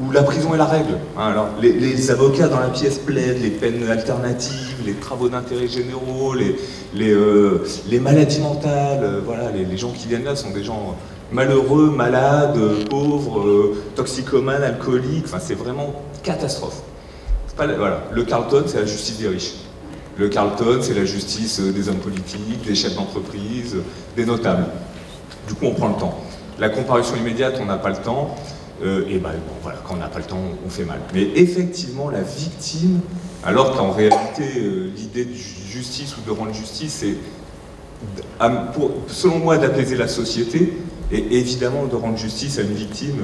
où la prison est la règle. Hein. Alors, les avocats dans la pièce plaident les peines alternatives, les travaux d'intérêt généraux, les maladies mentales, voilà, les gens qui viennent là sont des gens malheureux, malades, pauvres, toxicomanes, alcooliques, enfin c'est vraiment catastrophe. Voilà. Le Carlton, c'est la justice des riches. Le Carlton, c'est la justice des hommes politiques, des chefs d'entreprise, des notables. Du coup, on prend le temps. La comparution immédiate, on n'a pas le temps, et ben bon, voilà, quand on n'a pas le temps, on fait mal. Mais effectivement, la victime, alors qu'en réalité, l'idée de justice ou de rendre justice, c'est, selon moi, d'apaiser la société, et évidemment de rendre justice à une victime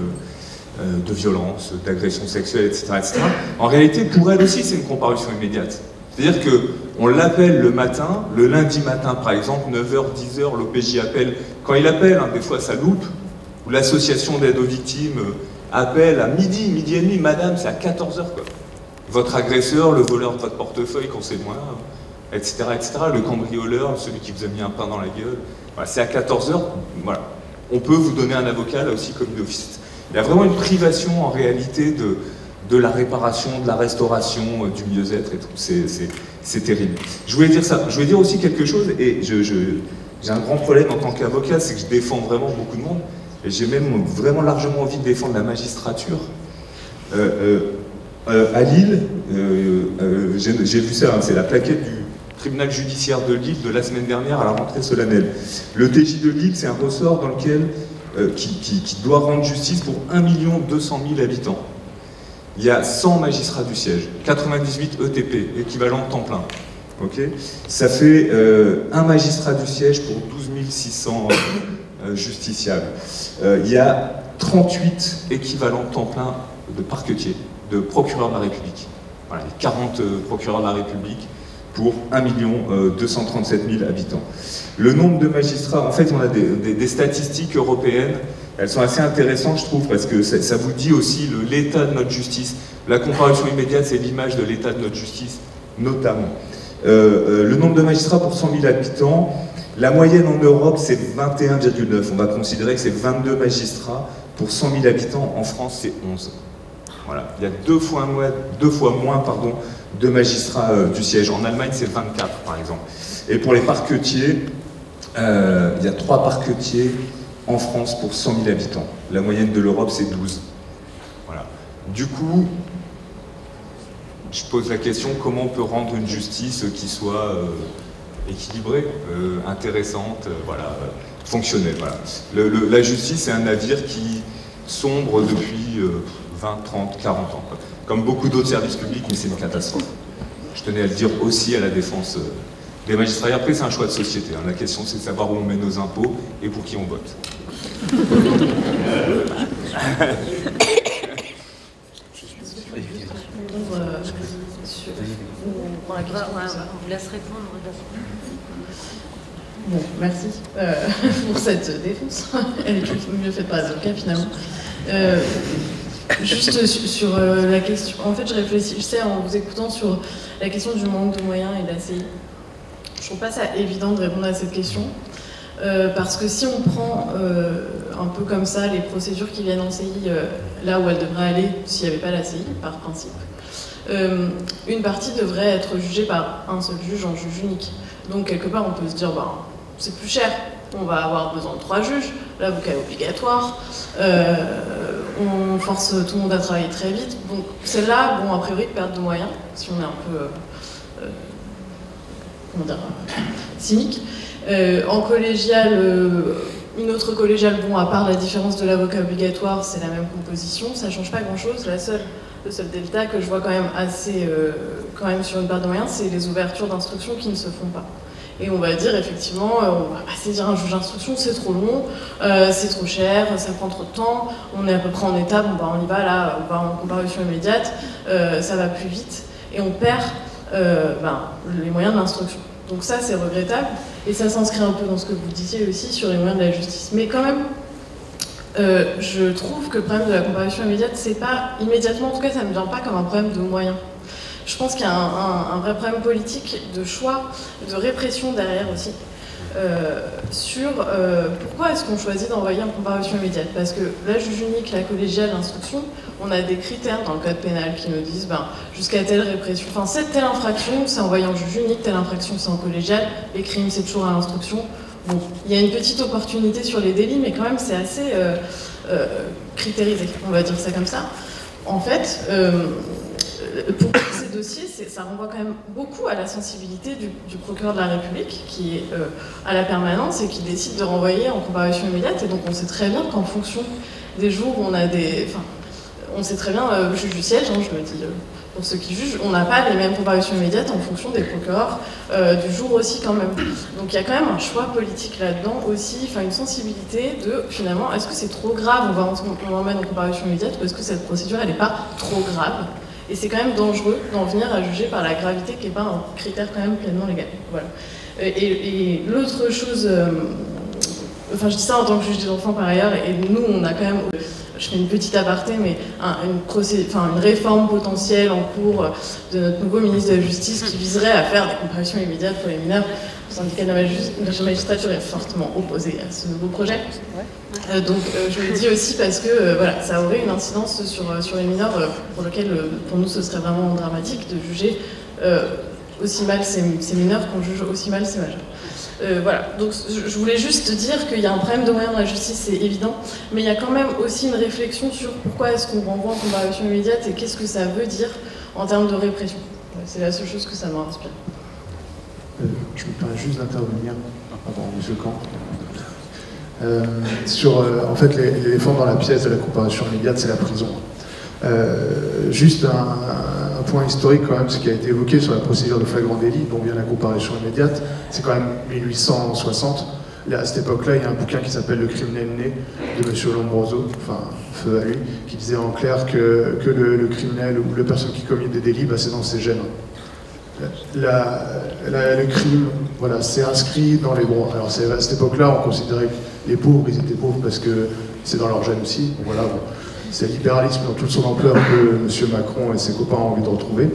de violence, d'agression sexuelle, etc., etc. En réalité, pour elle aussi, c'est une comparution immédiate. C'est-à-dire qu'on l'appelle le matin, le lundi matin par exemple, 9h, 10h, l'OPJ appelle, quand il appelle, hein, des fois ça loupe, ou l'association d'aide aux victimes appelle à midi, midi et demi, madame, c'est à 14h quoi. Votre agresseur, le voleur de votre portefeuille quand c'est moi, etc., etc., le cambrioleur, celui qui vous a mis un pain dans la gueule, voilà, c'est à 14h, voilà. On peut vous donner un avocat là aussi comme d'office. Il y a vraiment une privation en réalité de la réparation, de la restauration, du mieux-être et tout. C'est terrible. Je voulais dire ça. Je voulais dire aussi quelque chose, et j'ai un grand problème en tant qu'avocat, c'est que je défends vraiment beaucoup de monde, et j'ai même vraiment largement envie de défendre la magistrature. À Lille, j'ai vu ça, hein, c'est la plaquette tribunal judiciaire de Lille de la semaine dernière à la rentrée solennelle. Le TJ de Lille, c'est un ressort dans lequel, qui doit rendre justice pour 1 200 000 habitants. Il y a 100 magistrats du siège, 98 ETP, équivalent temps plein. Okay, ça fait un magistrat du siège pour 12 600 justiciables. Il y a 38 équivalents temps plein de parquetiers, de procureurs de la République. Voilà, 40 procureurs de la République pour 1 237 000 habitants. Le nombre de magistrats, en fait, on a des statistiques européennes. Elles sont assez intéressantes, je trouve, parce que ça vous dit aussi l'état de notre justice. La comparution immédiate, c'est l'image de l'état de notre justice, notamment. Le nombre de magistrats pour 100 000 habitants, la moyenne en Europe, c'est 21,9. On va considérer que c'est 22 magistrats pour 100 000 habitants. En France, c'est 11. Voilà. Il y a deux fois moins de magistrats du siège. En Allemagne, c'est 24, par exemple. Et pour les parquetiers, il y a 3 parquetiers en France pour 100 000 habitants. La moyenne de l'Europe, c'est 12. Voilà. Du coup, je pose la question, comment on peut rendre une justice qui soit équilibrée, intéressante, voilà, fonctionnelle. Voilà. La justice, c'est un navire qui sombre depuis 20, 30, 40 ans. Quoi. Comme beaucoup d'autres services publics, mais c'est une catastrophe. Je tenais à le dire aussi à la défense des magistrats. Et après, c'est un choix de société. Hein. La question, c'est de savoir où on met nos impôts et pour qui on vote. On vous laisse répondre. Bon, merci pour cette défense. Elle est mieux faite par les avocats, finalement. Juste sur la question, en fait, je réfléchissais en vous écoutant sur la question du manque de moyens et de la CI. Je trouve pas ça évident de répondre à cette question, parce que si on prend un peu comme ça les procédures qui viennent en CI là où elles devraient aller s'il n'y avait pas la CI, par principe, une partie devrait être jugée par un seul juge en juge unique. Donc quelque part on peut se dire, bah, c'est plus cher, on va avoir besoin de 3 juges, l'avocat est obligatoire, on force tout le monde à travailler très vite. Donc celle-là, bon, a priori, perte de moyens, si on est un peu comment dire, cynique. En collégial, une autre collégiale, bon, à part la différence de l'avocat obligatoire, c'est la même composition, ça change pas grand-chose. Le seul delta que je vois quand même assez, quand même sur une perte de moyens, c'est les ouvertures d'instruction qui ne se font pas. Et on va dire effectivement, on va pas saisir un juge d'instruction, c'est trop long, c'est trop cher, ça prend trop de temps, on est à peu près en étape, on y va là, on va en comparution immédiate, ça va plus vite, et on perd les moyens de l'instruction. Donc ça c'est regrettable, et ça s'inscrit un peu dans ce que vous disiez aussi sur les moyens de la justice. Mais quand même, je trouve que le problème de la comparution immédiate, c'est pas immédiatement, en tout cas ça ne me vient pas comme un problème de moyens. Je pense qu'il y a un vrai problème politique de choix, de répression derrière aussi, sur pourquoi est-ce qu'on choisit d'envoyer en comparution immédiate. Parce que la juge unique, la collégiale, l'instruction, on a des critères dans le code pénal qui nous disent jusqu'à telle répression, enfin cette telle infraction, c'est envoyé en juge unique, telle infraction, c'est en collégiale, les crimes, c'est toujours à l'instruction. Bon, il y a une petite opportunité sur les délits, mais quand même c'est assez critérisé, on va dire ça comme ça. En fait, pour ces dossiers, ça renvoie quand même beaucoup à la sensibilité du procureur de la République, qui est à la permanence et qui décide de renvoyer en comparution immédiate. Et donc on sait très bien qu'en fonction des jours où on a des... Enfin, on sait très bien, juge du siège, hein, je me dis, pour ceux qui jugent, on n'a pas les mêmes comparutions immédiates en fonction des procureurs du jour aussi quand même. Donc il y a quand même un choix politique là-dedans aussi, enfin une sensibilité de finalement, est-ce que c'est trop grave, on l'emmène en comparution immédiate, ou est-ce que cette procédure elle n'est pas trop grave? Et c'est quand même dangereux d'en venir à juger par la gravité qui n'est pas un critère quand même pleinement légal. Voilà. Et l'autre chose, enfin je dis ça en tant que juge des enfants par ailleurs, et nous on a quand même, je fais une petite aparté, mais une réforme potentielle en cours de notre nouveau ministre de la Justice qui viserait à faire des comparutions immédiates pour les mineurs. Le syndicat de la magistrature est fortement opposé à ce nouveau projet. Donc je le dis aussi parce que voilà, ça aurait une incidence sur les mineurs pour lequel pour nous ce serait vraiment dramatique de juger aussi mal ces mineurs qu'on juge aussi mal ces majeurs. Voilà, donc je voulais juste dire qu'il y a un problème de moyens dans la justice, c'est évident, mais il y a quand même aussi une réflexion sur pourquoi est-ce qu'on renvoie en comparution immédiate et qu'est-ce que ça veut dire en termes de répression. C'est la seule chose que ça m'a inspiré. Je me permets juste d'intervenir avant M. Camp. Sur en fait l'éléphant dans la pièce de la comparution immédiate, c'est la prison. Juste un point historique quand même, ce qui a été évoqué sur la procédure de flagrant délit, dont vient la comparution immédiate, c'est quand même 1860. Là, à cette époque-là, il y a un bouquin qui s'appelle Le criminel né de M. Lombroso, enfin feu à lui, qui disait en clair que le criminel ou la personne qui commet des délits, c'est dans ses gènes. Le crime, voilà, c'est inscrit dans les droits. Alors à cette époque-là, on considérait que les pauvres, ils étaient pauvres parce que c'est dans leur gène aussi. Voilà, bon. C'est le libéralisme dans toute son ampleur que M. Macron et ses copains ont envie de retrouver.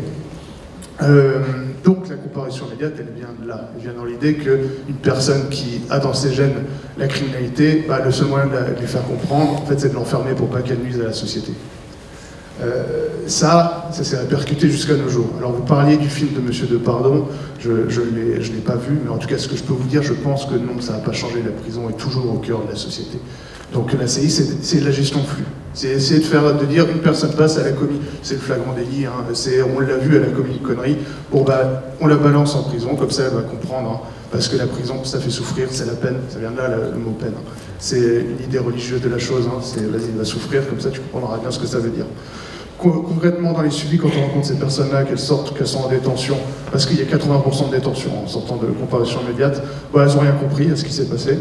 Donc la comparution immédiate, elle vient de là. Elle vient dans l'idée qu'une personne qui a dans ses gènes la criminalité, le seul moyen de lui faire comprendre, en fait, c'est de l'enfermer pour pas qu'elle nuise à la société. Ça s'est répercuté jusqu'à nos jours. Alors vous parliez du film de M. Depardon, je ne l'ai pas vu, mais en tout cas ce que je peux vous dire, je pense que non, ça n'a pas changé, la prison est toujours au cœur de la société. Donc la CI, c'est de la gestion de flux. C'est essayer de dire une personne passe, elle a commis, c'est le flagrant délit, hein, on l'a vu, elle a commis une connerie, bon on la balance en prison, comme ça elle va comprendre, hein, parce que la prison, ça fait souffrir, c'est la peine, ça vient de là le mot peine. Hein. C'est une idée religieuse de la chose, hein, c'est vas-y, il va souffrir, comme ça tu comprendras bien ce que ça veut dire. Concrètement, dans les suivis, quand on rencontre ces personnes-là, qu'elles sortent, qu'elles sont en détention, parce qu'il y a 80% de détention en sortant de comparution immédiate, elles n'ont rien compris à ce qui s'est passé.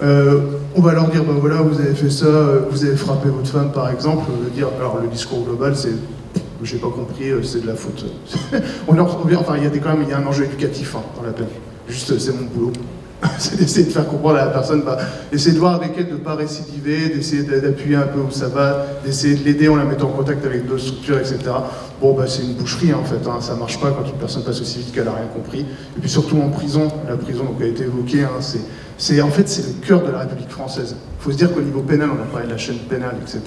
On va leur dire, voilà, vous avez fait ça, vous avez frappé votre femme par exemple, alors le discours global c'est, j'ai pas compris, c'est de la faute. Enfin, il y a un enjeu éducatif dans la peine, juste c'est mon boulot. C'est d'essayer de faire comprendre à la personne, d'essayer de voir avec elle de ne pas récidiver, d'essayer d'appuyer un peu où ça va, d'essayer de l'aider en la mettant en contact avec d'autres structures, etc. Bon, c'est une boucherie en fait, hein, ça marche pas quand une personne passe aussi vite qu'elle n'a rien compris. Et puis surtout en prison, la prison donc, a été évoquée, hein, en fait c'est le cœur de la République française. Il faut se dire qu'au niveau pénal, on a parlé de la chaîne pénale, etc.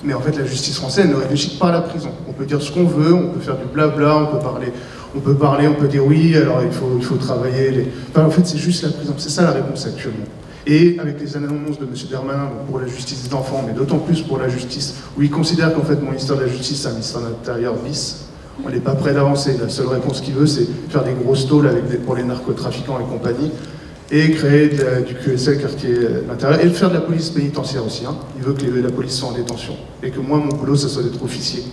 Mais en fait la justice française ne réfléchit pas à la prison. On peut dire ce qu'on veut, on peut faire du blabla, on peut dire oui, alors il faut travailler. Enfin, en fait, c'est juste la prison. C'est ça la réponse actuellement. Et avec les annonces de M. Darmanin pour la justice des enfants, mais d'autant plus pour la justice, où il considère qu'en fait mon ministère de la Justice, c'est un ministère de l'Intérieur bis, on n'est pas prêt d'avancer. La seule réponse qu'il veut, c'est faire des grosses tôles pour les narcotrafiquants et compagnie, et créer du QSL, quartier d'intérieur, et faire de la police pénitentiaire aussi. Hein. Il veut que la police soit en détention, et que moi, mon boulot, ça soit d'être officier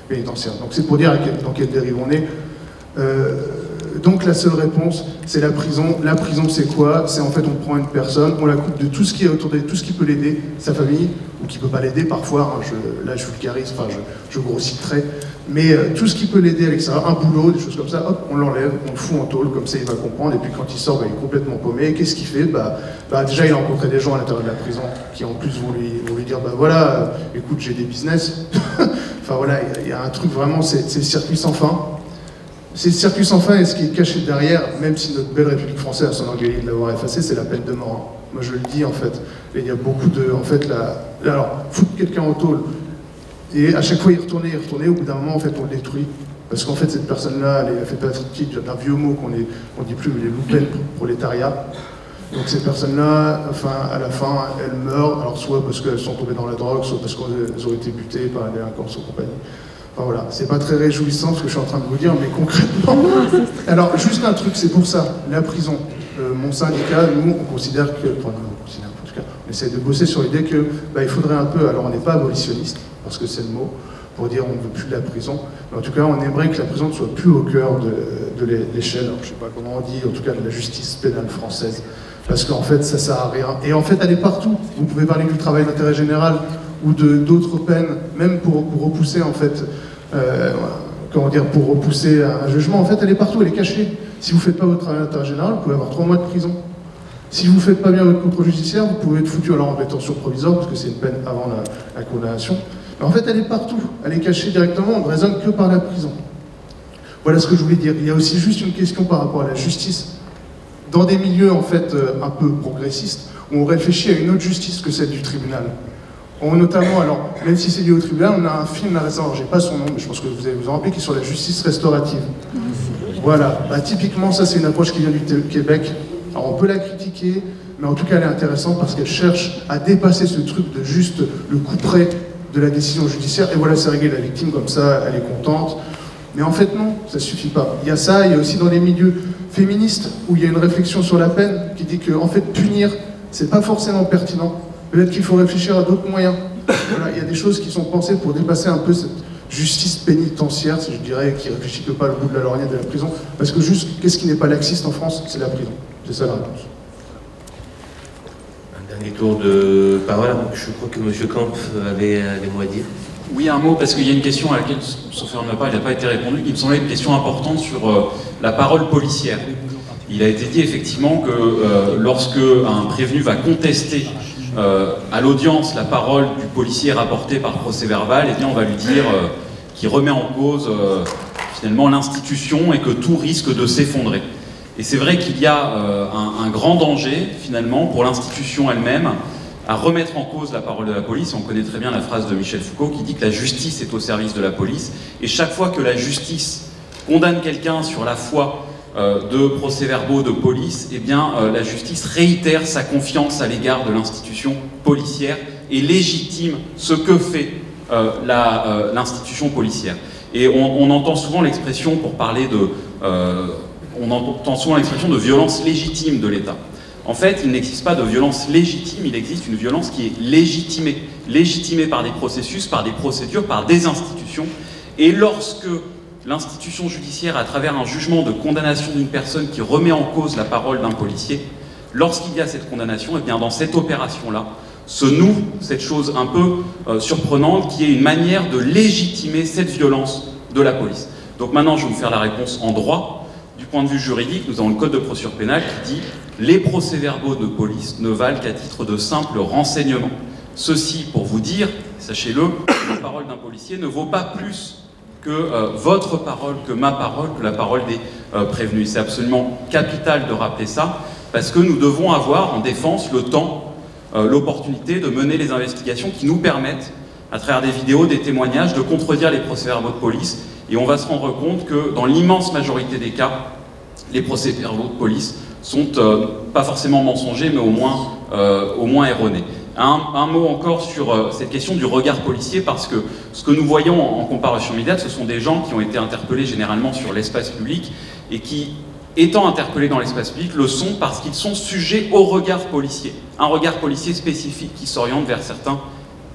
pénitentiaire. Donc c'est pour dire dans quelle dérive on est. Donc la seule réponse, c'est la prison. La prison, c'est quoi? C'est en fait, on prend une personne, on la coupe de tout ce qui est autour d'elle, tout ce qui peut l'aider, sa famille, ou qui peut pas l'aider parfois, hein, là je vulgarise, enfin je grossis le trait, mais tout ce qui peut l'aider avec ça, un boulot, des choses comme ça, hop, on l'enlève, on le fout en tôle, comme ça il va comprendre, et puis quand il sort, il est complètement paumé. Et qu'est-ce qu'il fait? Déjà il a rencontré des gens à l'intérieur de la prison qui en plus vont lui dire, voilà, écoute, j'ai des business. Enfin voilà, il y a un truc vraiment, c'est le circuit sans fin. C'est le circuit sans fin, et ce qui est caché derrière, même si notre belle République française s'enorgueillit de l'avoir effacé, c'est la peine de mort. Moi je le dis en fait, et il y a beaucoup de... En fait, alors, foutre quelqu'un en tôle, et à chaque fois y retourner, au bout d'un moment en fait on le détruit. Parce qu'en fait cette personne-là, elle fait partie d'un vieux mot qu'on dit plus, mais les loups-peines prolétariat. Donc ces personnes-là, enfin, à la fin, elles meurent, alors soit parce qu'elles sont tombées dans la drogue, soit parce qu'elles ont été butées par la délinquance ou compagnie. Enfin voilà, c'est pas très réjouissant ce que je suis en train de vous dire, mais concrètement... Alors, juste un truc, c'est pour ça, la prison. Mon syndicat, nous, on considère que... Enfin, en tout cas, on essaie de bosser sur l'idée que il faudrait un peu... Alors, on n'est pas abolitionniste, parce que c'est le mot, pour dire on ne veut plus de la prison. Mais en tout cas, on aimerait que la prison ne soit plus au cœur de l'échelle, je sais pas comment on dit, en tout cas de la justice pénale française. Parce qu'en fait, ça sert à rien. Et en fait, elle est partout. Vous pouvez parler du travail d'intérêt général, ou d'autres peines, même pour repousser en fait, pour repousser un jugement, en fait elle est partout, elle est cachée. Si vous ne faites pas votre travail d'intérêt général, vous pouvez avoir 3 mois de prison. Si vous ne faites pas bien votre contrôle judiciaire, vous pouvez être foutu alors en détention provisoire, parce que c'est une peine avant la condamnation. Mais en fait elle est partout, elle est cachée directement, on ne raisonne que par la prison. Voilà ce que je voulais dire. Il y a aussi juste une question par rapport à la justice. Dans des milieux en fait un peu progressistes, où on réfléchit à une autre justice que celle du tribunal. Notamment, alors, même si c'est lié au tribunal, on a un film là récemment, j'ai pas son nom, mais je pense que vous allez vous en rappeler, qui est sur la justice restaurative. Voilà, typiquement, ça c'est une approche qui vient du Québec. Alors on peut la critiquer, mais en tout cas elle est intéressante parce qu'elle cherche à dépasser ce truc de juste le coup près de la décision judiciaire, et voilà, c'est réglé, la victime comme ça, elle est contente. Mais en fait, non, ça suffit pas. Il y a ça, il y a aussi dans les milieux féministes, où il y a une réflexion sur la peine, qui dit que, en fait, punir, c'est pas forcément pertinent. Peut-être qu'il faut réfléchir à d'autres moyens. Voilà, il y a des choses qui sont pensées pour dépasser un peu cette justice pénitentiaire, si je dirais, qui réfléchit que pas le bout de la lorgnette de la prison. Parce que juste, qu'est-ce qui n'est pas laxiste en France? C'est la prison. C'est ça la réponse. Un dernier tour de parole. Je crois que M. Camp avait des mots à dire. Oui, un mot, parce qu'il y a une question à laquelle, sauf erreur de ma part, il n'a pas été répondu, qui me semblait une question importante sur la parole policière. Il a été dit effectivement que lorsque un prévenu va contester à l'audience la parole du policier rapportée par procès-verbal, eh bien on va lui dire qu'il remet en cause finalement l'institution et que tout risque de s'effondrer. Et c'est vrai qu'il y a un grand danger finalement pour l'institution elle-même à remettre en cause la parole de la police. On connaît très bien la phrase de Michel Foucault qui dit que la justice est au service de la police. Et chaque fois que la justice condamne quelqu'un sur la foi de procès-verbaux de police, eh bien la justice réitère sa confiance à l'égard de l'institution policière et légitime ce que fait l'institution policière. Et on entend souvent l'expression pour parler de... on entend souvent l'expression de violence légitime de l'État. En fait, il n'existe pas de violence légitime, il existe une violence qui est légitimée. Légitimée par des processus, par des procédures, par des institutions. Et lorsque l'institution judiciaire, à travers un jugement de condamnation d'une personne qui remet en cause la parole d'un policier, lorsqu'il y a cette condamnation, et bien dans cette opération-là, se noue cette chose un peu surprenante qui est une manière de légitimer cette violence de la police. Donc maintenant, je vais vous faire la réponse en droit. Du point de vue juridique, nous avons le code de procédure pénale qui dit « Les procès-verbaux de police ne valent qu'à titre de simple renseignement ». Ceci pour vous dire, sachez-le, la parole d'un policier ne vaut pas plus que votre parole, que ma parole, que la parole des prévenus. C'est absolument capital de rappeler ça, parce que nous devons avoir en défense le temps, l'opportunité de mener les investigations qui nous permettent, à travers des vidéos, des témoignages, de contredire les procès-verbaux de police. Et on va se rendre compte que dans l'immense majorité des cas, les procès-verbaux de police sont pas forcément mensongers, mais au moins erronés. Un mot encore sur cette question du regard policier, parce que ce que nous voyons en comparution immédiate, ce sont des gens qui ont été interpellés généralement sur l'espace public et qui, étant interpellés dans l'espace public, le sont parce qu'ils sont sujets au regard policier. Un regard policier spécifique qui s'oriente vers certains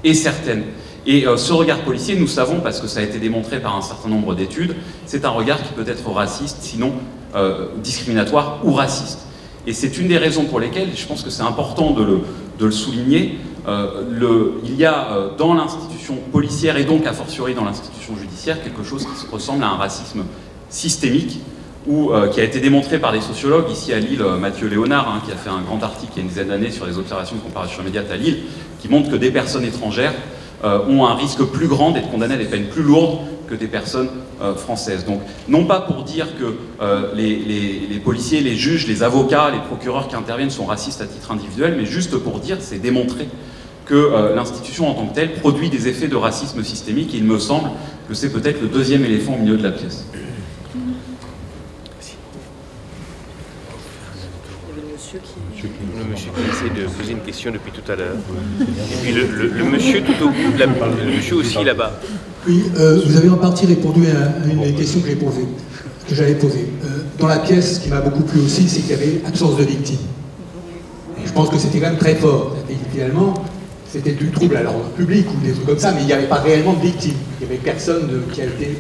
et certaines. Et ce regard policier, nous savons, parce que ça a été démontré par un certain nombre d'études, c'est un regard qui peut être raciste, sinon discriminatoire ou raciste. Et c'est une des raisons pour lesquelles, je pense que c'est important de le souligner, il y a dans l'institution policière et donc a fortiori dans l'institution judiciaire quelque chose qui ressemble à un racisme systémique qui a été démontré par des sociologues, ici à Lille, Mathieu Léonard, qui a fait un grand article il y a une dizaine d'années sur les observations de comparution immédiate à Lille, qui montre que des personnes étrangères ont un risque plus grand d'être condamnées à des peines plus lourdes que des personnes françaises. Donc, non pas pour dire que les policiers, les juges, les avocats, les procureurs qui interviennent sont racistes à titre individuel, mais juste pour dire, c'est démontrer que l'institution en tant que telle produit des effets de racisme systémique, et il me semble que c'est peut-être le deuxième éléphant au milieu de la pièce. Le monsieur qui essaie de poser une question depuis tout à l'heure. Et puis le monsieur tout au bout, le monsieur aussi là-bas. Oui, vous avez en partie répondu à une des questions que j'avais posées. Dans la pièce, ce qui m'a beaucoup plu aussi, c'est qu'il y avait absence de victime. Et je pense que c'était quand même très fort. Et finalement, c'était du trouble à l'ordre public ou des trucs comme ça, mais il n'y avait pas réellement de victime. Il n'y avait personne qui a été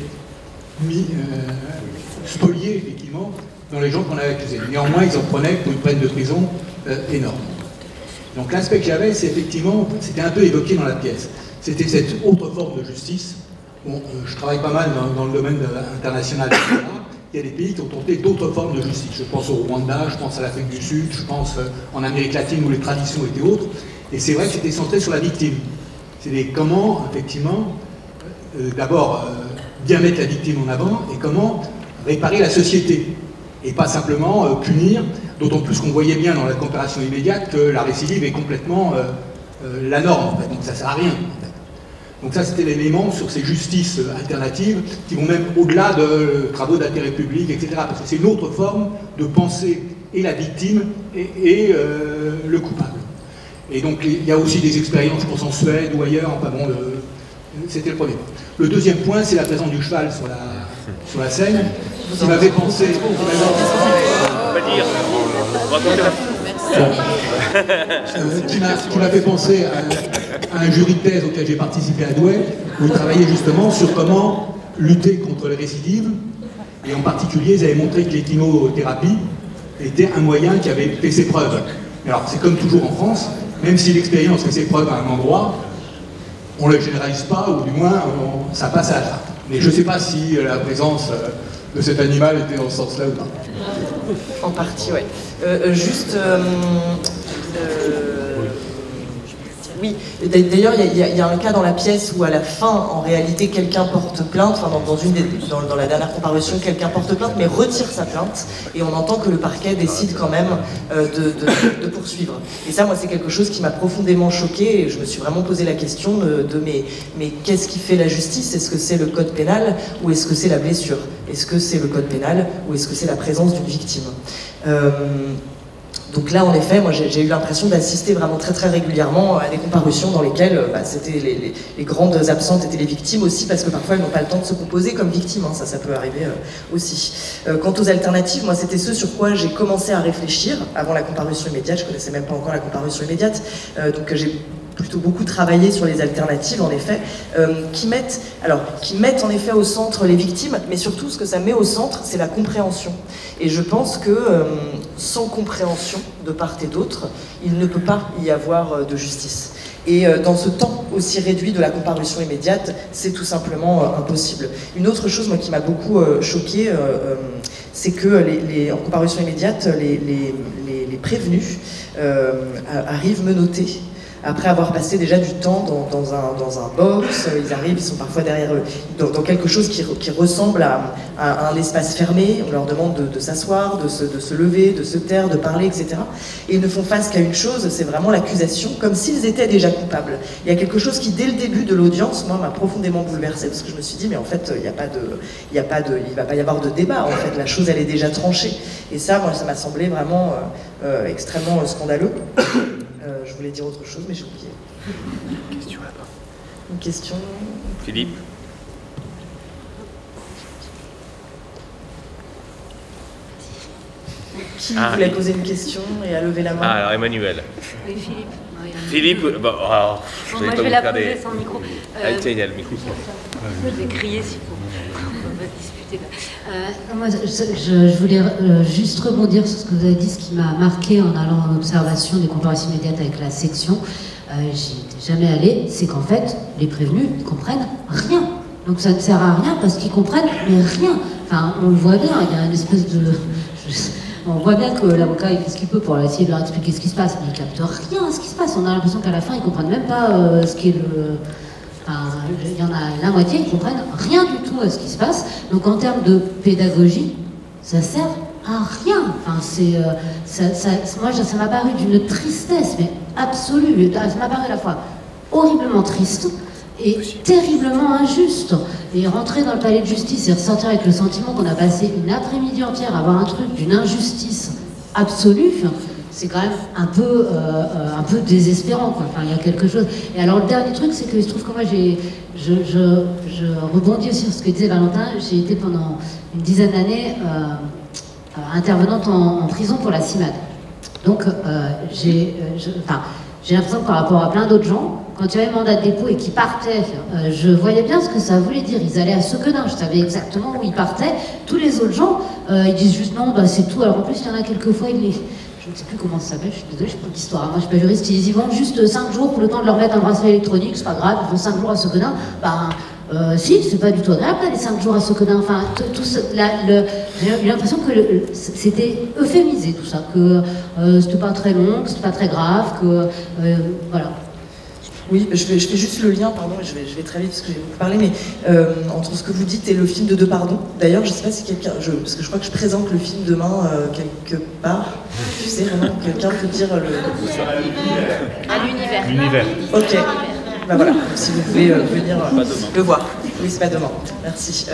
spolié, effectivement, dans les gens qu'on avait accusés. Néanmoins, ils en prenaient pour une peine de prison énorme. Donc l'aspect que j'avais, c'est effectivement, c'était un peu évoqué dans la pièce. C'était cette autre forme de justice. Bon, je travaille pas mal dans le domaine international, etc. Il y a des pays qui ont tenté d'autres formes de justice. Je pense au Rwanda, je pense à l'Afrique du Sud, je pense en Amérique latine où les traditions étaient autres. Et c'est vrai que c'était centré sur la victime. C'est comment, effectivement, d'abord bien mettre la victime en avant et comment réparer la société. Et pas simplement punir, d'autant plus qu'on voyait bien dans la comparution immédiate que la récidive est complètement la norme, en fait. Donc ça ne sert à rien. En fait. Donc ça, c'était l'élément sur ces justices alternatives qui vont même au-delà de travaux d'intérêt public, etc. Parce que c'est une autre forme de penser et la victime et le coupable. Et donc il y a aussi des expériences, je pense en Suède ou ailleurs, enfin bon, c'était le premier point. Le deuxième point, c'est la présence du cheval sur sur la scène, qui m'avait pensé... qui m'a fait penser à un jury de thèse auquel j'ai participé à Douai, où ils travaillaient justement sur comment lutter contre les récidives, et en particulier, ils avaient montré que l'échinothérapie était un moyen qui avait fait ses preuves. Alors, c'est comme toujours en France, même si l'expérience fait ses preuves à un endroit, on ne le généralise pas, ou du moins, ça passe à la trappe. Mais je ne sais pas si la présence de cet animal était dans ce sens-là ou pas. En partie, oui. Oui, d'ailleurs, il y a un cas dans la pièce où à la fin, en réalité, quelqu'un porte plainte, enfin dans la dernière comparution, quelqu'un porte plainte mais retire sa plainte, et on entend que le parquet décide quand même de poursuivre. Et ça, moi, c'est quelque chose qui m'a profondément choquée, et je me suis vraiment posé la question mais qu'est-ce qui fait la justice? Est-ce que c'est le code pénal, ou est-ce que c'est la blessure? Est-ce que c'est le code pénal, ou est-ce que c'est la présence d'une victime? Donc là, en effet, moi j'ai eu l'impression d'assister vraiment très très régulièrement à des comparutions dans lesquelles c'était les grandes absentes étaient les victimes aussi, parce que parfois elles n'ont pas le temps de se composer comme victimes, hein, ça peut arriver aussi. Quant aux alternatives, moi c'était ce sur quoi j'ai commencé à réfléchir avant la comparution immédiate. Je connaissais même pas encore la comparution immédiate, donc j'ai plutôt beaucoup travaillé sur les alternatives, en effet, qui mettent en effet au centre les victimes, mais surtout ce que ça met au centre, c'est la compréhension. Et je pense que sans compréhension de part et d'autre, il ne peut pas y avoir de justice. Et dans ce temps aussi réduit de la comparution immédiate, c'est tout simplement impossible. Une autre chose, moi, qui m'a beaucoup choquée, c'est que en comparution immédiate, les prévenus arrivent menottés. Après avoir passé déjà du temps dans un box, ils arrivent, ils sont parfois derrière eux, dans quelque chose qui ressemble à un espace fermé. On leur demande de s'asseoir, de se lever, de se taire, de parler, etc. Et ils ne font face qu'à une chose, c'est vraiment l'accusation, comme s'ils étaient déjà coupables. Il y a quelque chose qui, dès le début de l'audience, moi, m'a profondément bouleversée, parce que je me suis dit, mais en fait, il va pas y avoir de débat, en fait, la chose, elle est déjà tranchée. Et ça, moi, ça m'a semblé vraiment extrêmement scandaleux. Je voulais dire autre chose, mais j'ai oublié. Une question là-bas. Une question. Philippe. Qui voulait poser une question et a levé la main? Alors Emmanuel. Oui, Philippe. Philippe, moi je vais la poser sans micro. Tiens, il y a le micro. Je vais crier s'il faut. On va discuter. Moi, je voulais juste rebondir sur ce que vous avez dit, ce qui m'a marqué en allant en observation des comparaisons immédiates avec la section. J'y étais jamais allée, c'est qu'en fait, les prévenus ne comprennent rien. Donc ça ne sert à rien parce qu'ils comprennent, mais rien. Enfin, on le voit bien, il y a une espèce de... On voit bien que l'avocat il fait ce qu'il peut pour essayer de leur expliquer ce qui se passe, mais il ne capte rien à ce qui se passe. On a l'impression qu'à la fin, ils ne comprennent même pas ce qui est le... Enfin, il y en a la moitié qui ne comprennent rien du tout à ce qui se passe. Donc en termes de pédagogie, ça sert à rien. Enfin, moi, ça m'a paru d'une tristesse, mais absolue. Ça m'a paru à la fois horriblement triste et terriblement injuste. Et rentrer dans le palais de justice et ressortir avec le sentiment qu'on a passé une après-midi entière à voir un truc d'une injustice absolue, c'est quand même un peu désespérant, quoi. Enfin, il y a quelque chose. Et alors le dernier truc, c'est que il se trouve que moi je rebondis aussi sur ce que disait Valentin. J'ai été pendant une dizaine d'années intervenante en prison pour la CIMAD. Donc j'ai l'impression que par rapport à plein d'autres gens, quand il y avait mandat de dépôt et qu'ils partaient, je voyais bien ce que ça voulait dire. Ils allaient à Sequedin, je savais exactement où ils partaient. Tous les autres gens, ils disent juste non, bah, c'est tout. Alors en plus, il y en a quelquefois, je ne sais plus comment ça s'appelle, je suis désolée, je ne sais pas l'histoire. Moi, je ne suis pas juriste, ils y vont juste 5 jours pour le temps de leur mettre un bracelet électronique, c'est pas grave, ils font 5 jours à Sequedin. Si, c'est pas du tout agréable, les 5 jours à Sequedin. Enfin, j'ai eu l'impression que c'était euphémisé tout ça, que c'était pas très long, que c'était pas très grave, que voilà. Oui, je fais juste le lien, pardon, je vais très vite parce que j'ai beaucoup parlé, mais entre ce que vous dites et le film de Deux Pardons. D'ailleurs, je ne sais pas si quelqu'un, parce que je crois que je présente le film demain quelque part. Tu sais, vraiment, quelqu'un peut dire le... À l'univers. L'univers. Ok. Bah voilà, si vous pouvez venir le voir. Oui, c'est pas demain. Merci.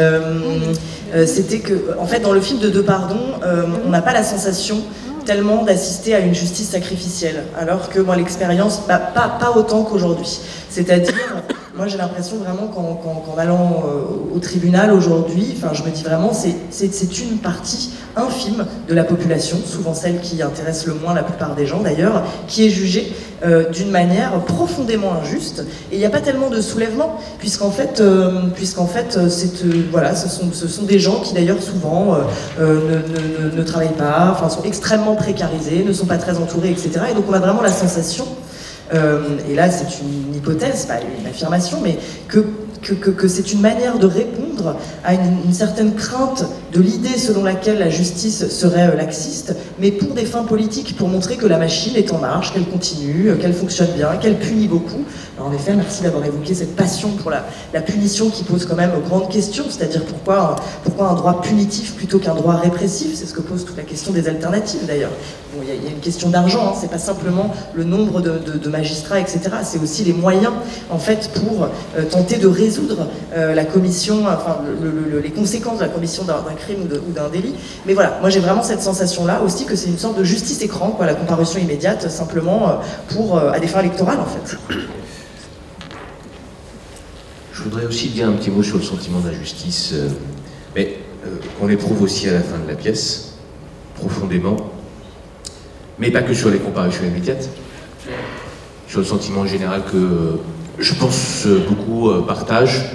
C'était que, en fait, dans le film de Deux Pardons, on n'a pas la sensation tellement d'assister à une justice sacrificielle, alors que moi l'expérience, pas autant qu'aujourd'hui. C'est-à-dire, Moi, j'ai l'impression vraiment qu'en allant au tribunal aujourd'hui, enfin, je me dis vraiment, c'est une partie infime de la population, souvent celle qui intéresse le moins la plupart des gens d'ailleurs, qui est jugée d'une manière profondément injuste. Et il n'y a pas tellement de soulèvement, puisqu'en fait, voilà, ce sont des gens qui d'ailleurs souvent ne travaillent pas, enfin, sont extrêmement précarisés, ne sont pas très entourés, etc. Et donc on a vraiment la sensation, et là c'est une hypothèse, pas une affirmation, mais que c'est une manière de répondre à une certaine crainte de l'idée selon laquelle la justice serait laxiste, mais pour des fins politiques, pour montrer que la machine est en marche, qu'elle continue, qu'elle fonctionne bien, qu'elle punit beaucoup. Alors en effet, merci d'avoir évoqué cette passion pour la punition qui pose quand même grandes questions, c'est-à-dire pourquoi un droit punitif plutôt qu'un droit répressif, c'est ce que pose toute la question des alternatives d'ailleurs. Bon, il y a une question d'argent, hein, c'est pas simplement le nombre de magistrats, etc. C'est aussi les moyens, en fait, pour tenter de résoudre la commission, enfin, les conséquences de la commission d'un crime ou d'un délit. Mais voilà, moi j'ai vraiment cette sensation-là aussi que c'est une sorte de justice écran, quoi, la comparution immédiate, simplement à des fins électorales, en fait. Je voudrais aussi dire un petit mot sur le sentiment d'injustice, mais qu'on éprouve aussi à la fin de la pièce, profondément, mais pas que sur les comparutions immédiates, sur le sentiment général que je pense beaucoup partagent,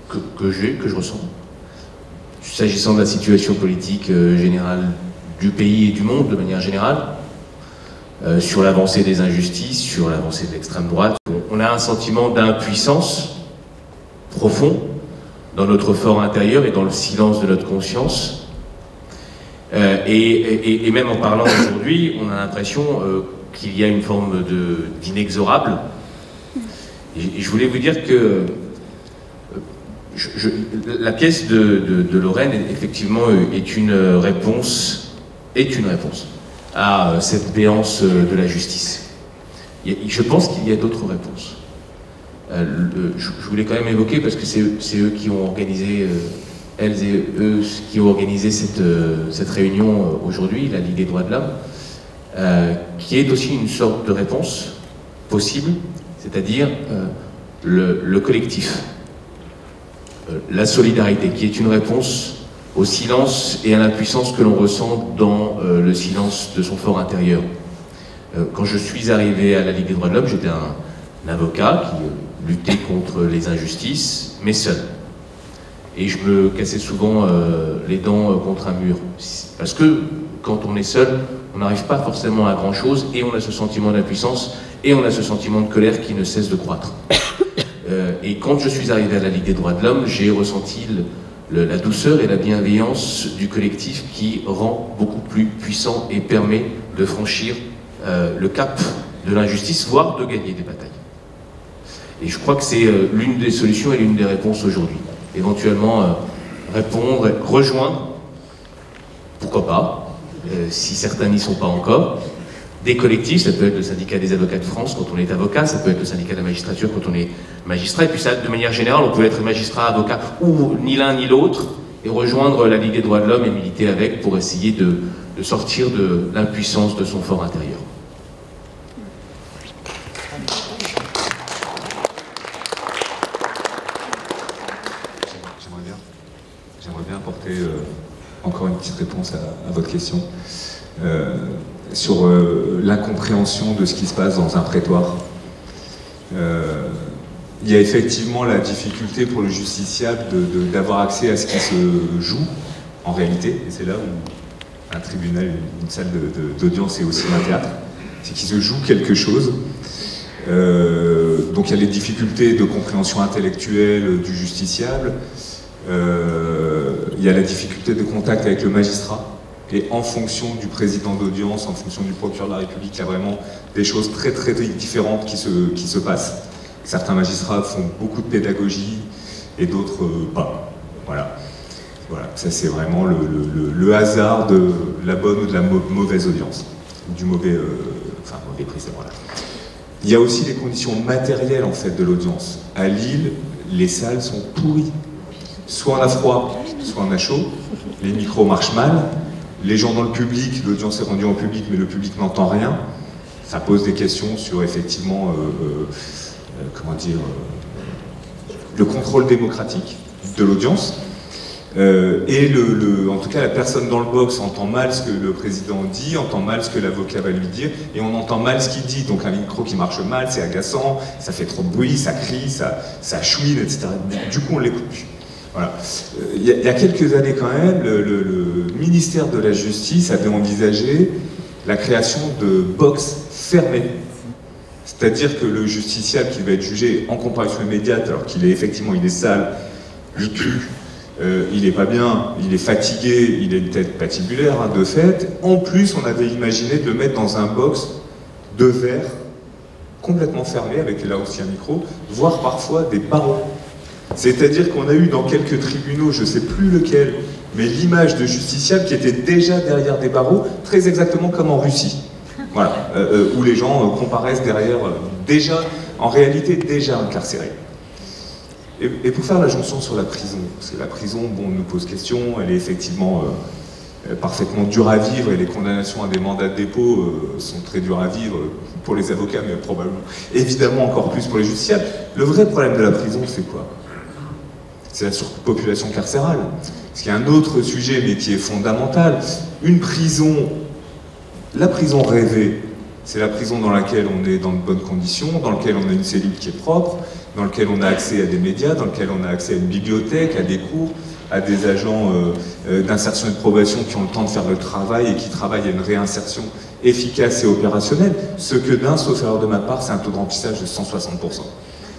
que je ressens, s'agissant de la situation politique générale du pays et du monde de manière générale, sur l'avancée des injustices, sur l'avancée de l'extrême droite. On a un sentiment d'impuissance profond dans notre fort intérieur et dans le silence de notre conscience. Et même en parlant aujourd'hui, on a l'impression qu'il y a une forme d'inexorable. Et je voulais vous dire que la pièce de Lorraine, effectivement, est une réponse à cette béance de la justice. Je pense qu'il y a d'autres réponses. Je voulais quand même évoquer, parce que c'est eux qui ont organisé, elles et eux qui ont organisé cette réunion aujourd'hui, la Ligue des droits de l'homme, qui est aussi une sorte de réponse possible, c'est-à-dire le collectif, la solidarité, qui est une réponse au silence et à l'impuissance que l'on ressent dans le silence de son fort intérieur. Quand je suis arrivé à la Ligue des droits de l'homme, j'étais un avocat qui luttait contre les injustices, mais seul. Et je me cassais souvent les dents contre un mur. Parce que quand on est seul, on n'arrive pas forcément à grand-chose, et on a ce sentiment d'impuissance, et on a ce sentiment de colère qui ne cesse de croître. Et quand je suis arrivé à la Ligue des droits de l'homme, j'ai ressenti la douceur et la bienveillance du collectif qui rend beaucoup plus puissant et permet de franchir le cap de l'injustice, voire de gagner des batailles. Et je crois que c'est l'une des solutions et l'une des réponses aujourd'hui. Éventuellement répondre, rejoindre, pourquoi pas, si certains n'y sont pas encore, des collectifs, ça peut être le syndicat des avocats de France quand on est avocat, ça peut être le syndicat de la magistrature quand on est magistrat, et puis ça, de manière générale, on peut être magistrat, avocat, ou ni l'un ni l'autre, et rejoindre la Ligue des droits de l'homme et militer avec pour essayer de sortir de l'impuissance de son fort intérieur. J'aimerais bien apporter encore une petite réponse à votre question. Sur l'incompréhension de ce qui se passe dans un prétoire. Il y a effectivement la difficulté pour le justiciable d'avoir accès à ce qui se joue en réalité, et c'est là où un tribunal, une salle d'audience est aussi un théâtre, c'est qu'il se joue quelque chose. Donc il y a les difficultés de compréhension intellectuelle du justiciable, il y a la difficulté de contact avec le magistrat. Et en fonction du président d'audience, en fonction du procureur de la République, il y a vraiment des choses très très différentes qui se passent. Certains magistrats font beaucoup de pédagogie et d'autres pas. Voilà. Ça c'est vraiment le hasard de la bonne ou de la mauvaise audience, du mauvais président. Voilà. Il y a aussi les conditions matérielles en fait de l'audience. À Lille, les salles sont pourries. Soit on a froid, soit on a chaud. Les micros marchent mal. Les gens dans le public, l'audience est rendue en public, mais le public n'entend rien. Ça pose des questions sur effectivement, comment dire, le contrôle démocratique de l'audience. Et en tout cas, la personne dans le box entend mal ce que le président dit, entend mal ce que l'avocat va lui dire, et on entend mal ce qu'il dit. Donc un micro qui marche mal, c'est agaçant, ça fait trop de bruit, ça crie, ça chouine, etc. Du coup, on l'écoute plus. Voilà. Il y a quelques années quand même, le ministère de la Justice avait envisagé la création de box fermées. C'est-à-dire que le justiciable qui va être jugé en comparution immédiate, alors qu'il est effectivement, il est sale, il pue, il est pas bien, il est fatigué, il a une tête patibulaire de fait. En plus, on avait imaginé de le mettre dans un box de verre complètement fermé, avec là aussi un micro, voire parfois des barreaux. C'est-à-dire qu'on a eu dans quelques tribunaux, je ne sais plus lequel, mais l'image de justiciables qui étaient déjà derrière des barreaux, très exactement comme en Russie. Voilà, où les gens comparaissent derrière, en réalité déjà incarcérés. Et pour faire la jonction sur la prison, parce que la prison, bon, nous pose question, elle est effectivement parfaitement dure à vivre, et les condamnations à des mandats de dépôt sont très dures à vivre pour les avocats, mais probablement, évidemment encore plus pour les justiciables. Le vrai problème de la prison, c'est quoi? C'est la surpopulation carcérale. Parce qu'il y a un autre sujet, mais qui est fondamental. Une prison, la prison rêvée, c'est la prison dans laquelle on est dans de bonnes conditions, dans laquelle on a une cellule qui est propre, dans laquelle on a accès à des médias, dans laquelle on a accès à une bibliothèque, à des cours, à des agents d'insertion et de probation qui ont le temps de faire le travail et qui travaillent à une réinsertion efficace et opérationnelle. Ce que d'un, sauf erreur de ma part, c'est un taux de remplissage de 160%.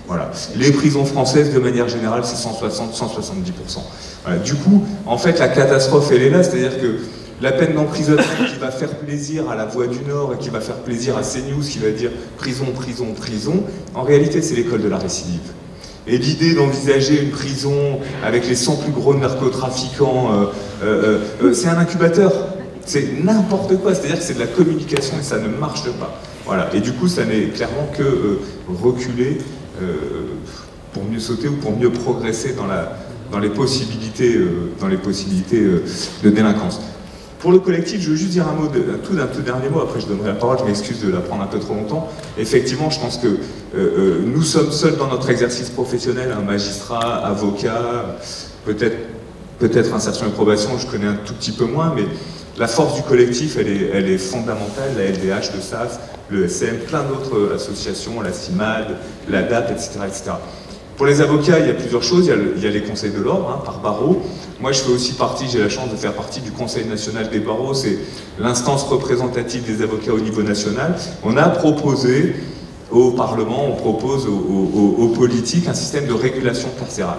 Voilà. Les prisons françaises, de manière générale, c'est 160-170%. Voilà. Du coup, en fait, la catastrophe, elle est là, c'est-à-dire que la peine d'emprisonnement qui va faire plaisir à la Voix du Nord et qui va faire plaisir à CNews, qui va dire prison, prison, prison, en réalité, c'est l'école de la récidive. Et l'idée d'envisager une prison avec les 100 plus gros narcotrafiquants, c'est un incubateur. C'est n'importe quoi, c'est-à-dire que c'est de la communication et ça ne marche pas. Voilà. Et du coup, ça n'est clairement que reculer pour mieux sauter ou pour mieux progresser dans les possibilités de délinquance. Pour le collectif, je veux juste dire un tout dernier mot, après je donnerai la parole, je m'excuse de la prendre un peu trop longtemps. Effectivement, je pense que nous sommes seuls dans notre exercice professionnel, un magistrat, avocat, peut-être insertion et probation, je connais un tout petit peu moins, mais la force du collectif, elle est fondamentale, la LDH, le SAF, le SM, plein d'autres associations, la CIMAD, la DAP, etc., etc. Pour les avocats, il y a plusieurs choses. Il y a les conseils de l'ordre, par barreau. Moi, je fais aussi partie, j'ai la chance de faire partie du Conseil national des barreaux. C'est l'instance représentative des avocats au niveau national. On a proposé au Parlement, on propose aux politiques un système de régulation carcérale.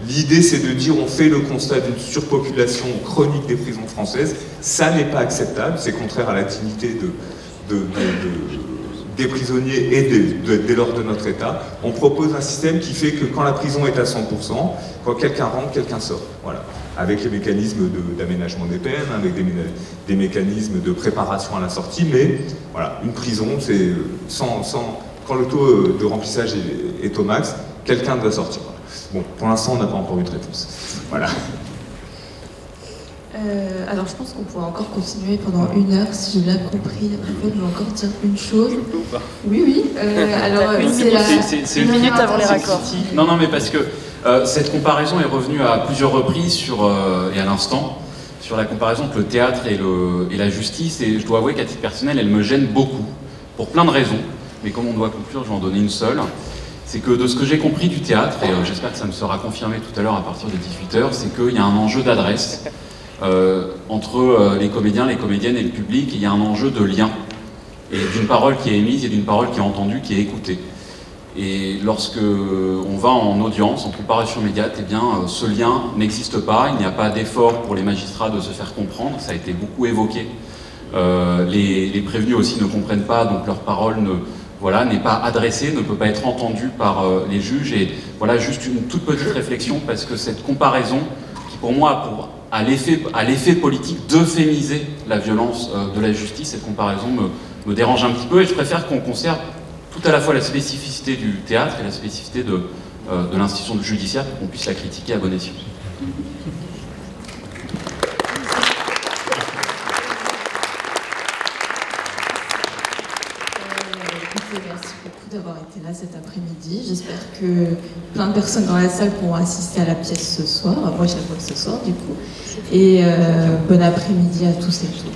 L'idée, c'est de dire, on fait le constat d'une surpopulation chronique des prisons françaises. Ça n'est pas acceptable, c'est contraire à la dignité des prisonniers et dès lors de notre État. On propose un système qui fait que quand la prison est à 100%, quand quelqu'un rentre, quelqu'un sort. Voilà. Avec les mécanismes d'aménagement des peines, avec des mécanismes de préparation à la sortie, mais voilà, une prison, c'est quand le taux de remplissage est au max, quelqu'un doit sortir. Voilà. Bon, pour l'instant, on n'a pas encore eu de réponse. Voilà. Alors je pense qu'on pourrait encore continuer pendant 1 heure, si j'ai bien compris. Après, je vais encore dire une chose. Oui, oui. Alors, c'est une minute avant les raccords. Non, mais parce que cette comparaison est revenue à plusieurs reprises et à l'instant sur la comparaison entre le théâtre et la justice. Et je dois avouer qu'à titre personnel, elle me gêne beaucoup, pour plein de raisons. Mais comme on doit conclure, je vais en donner une seule. C'est que de ce que j'ai compris du théâtre, et j'espère que ça me sera confirmé tout à l'heure à partir de 18h, c'est qu'il y a un enjeu d'adresse entre les comédiens, les comédiennes et le public. Il y a un enjeu de lien, et d'une parole qui est émise et d'une parole qui est entendue, qui est écoutée. Et lorsque on va en audience, en comparution immédiate, eh bien, ce lien n'existe pas. Il n'y a pas d'effort pour les magistrats de se faire comprendre. Ça a été beaucoup évoqué. Les prévenus aussi ne comprennent pas, donc leur parole n'est pas adressée, ne peut pas être entendue par les juges. Et voilà, juste une toute petite réflexion, parce que cette comparaison, qui pour moi a l'effet politique d'euphémiser la violence de la justice, cette comparaison me dérange un petit peu, et je préfère qu'on conserve tout à la fois la spécificité du théâtre et la spécificité de l'institution judiciaire pour qu'on puisse la critiquer à bon escient. Merci beaucoup d'avoir été là cet après-midi. J'espère que plein de personnes dans la salle pourront assister à la pièce ce soir. Moi, je la vois ce soir, du coup. Et bon après-midi à tous et toutes.